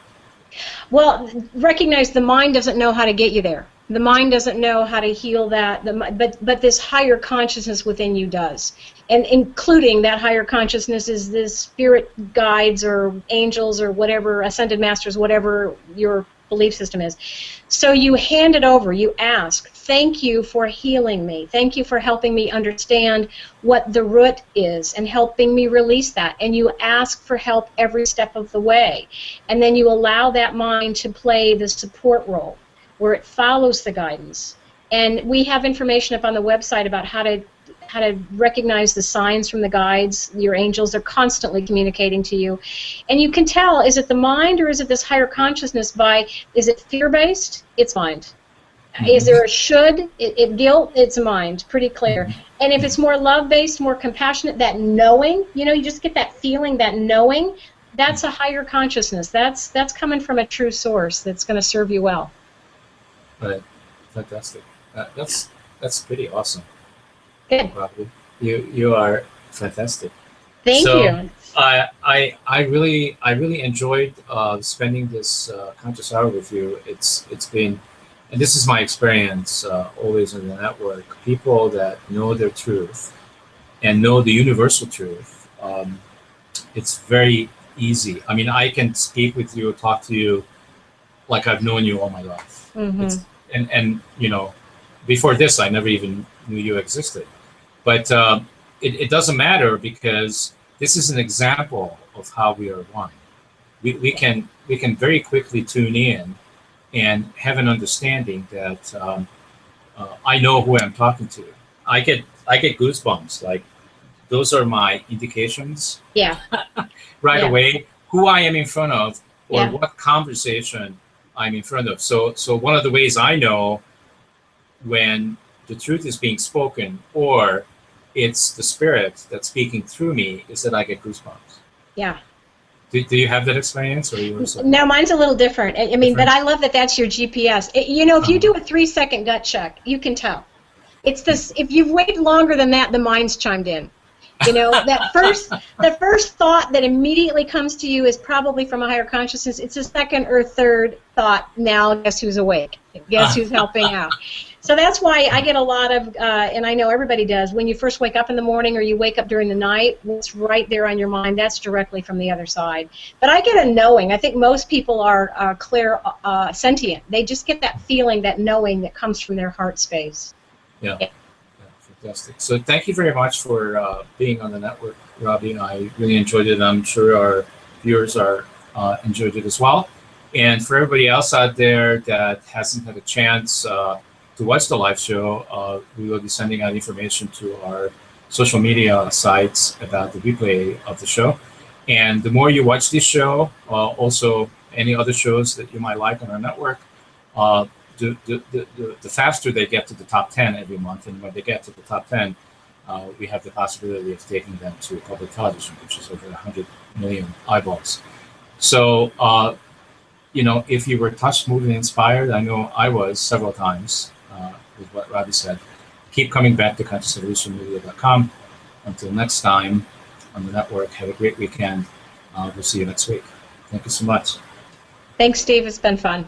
Well, recognize the mind doesn't know how to get you there. The mind doesn't know how to heal that, but this higher consciousness within you does. And including that higher consciousness is this spirit guides or angels or whatever, ascended masters, whatever your belief system is. So you hand it over, you ask, thank you for healing me. Thank you for helping me understand what the root is and helping me release that. And you ask for help every step of the way. And then you allow that mind to play the support role where it follows the guidance. And we have information up on the website about how to recognize the signs from the guides. Your angels are constantly communicating to you. And you can tell, is it the mind or is it this higher consciousness by, is it fear-based? It's mind. Is there a should? Guilt? It's mind. Pretty clear. And if it's more love-based, more compassionate, that knowing, you just get that feeling, that knowing, that's a higher consciousness. That's coming from a true source that's going to serve you well. Right. Fantastic. That's pretty awesome. Good. You are fantastic. Thank you. I really enjoyed spending this conscious hour with you. It's been, and this is my experience always in the network. People that know their truth and know the universal truth. It's very easy. I mean, I can speak with you, talk to you, like I've known you all my life. And before this, I never even knew you existed. But it doesn't matter because this is an example of how we are one. We can very quickly tune in and have an understanding that I know who I'm talking to. I get goosebumps. Like those are my indications. Yeah. Right away, who I am in front of or what conversation I'm in front of. So one of the ways I know when the truth is being spoken or it's the spirit that's speaking through me is that I get goosebumps. Yeah. Do you have that experience? Or No, mine's a little different. I mean, but I love that that's your GPS. If you do a 3-second gut check, you can tell. It's this. If you've waited longer than that, the mind's chimed in. The first thought that immediately comes to you is probably from a higher consciousness. It's a second or third thought. Now, guess who's awake? Guess who's helping out? So that's why I get a lot of, and I know everybody does, when you first wake up in the morning or you wake up during the night, what's right there on your mind, that's directly from the other side. But I get a knowing. I think most people are sentient. They just get that feeling, that knowing that comes from their heart space. Yeah. Fantastic. So thank you very much for being on the network, Robbie. I really enjoyed it. I'm sure our viewers are enjoyed it as well. And for everybody else out there that hasn't had a chance to watch the live show, we will be sending out information to our social media sites about the replay of the show. And the more you watch this show, also any other shows that you might like on our network, the faster they get to the top 10 every month, and when they get to the top 10, we have the possibility of taking them to public television, which is over 100 million eyeballs. So, if you were touched, moved, and inspired, I know I was several times with what Robbie said. Keep coming back to ConsciousEvolutionMedia.com. Until next time on the network, have a great weekend. We'll see you next week. Thank you so much. Thanks, Steve. It's been fun.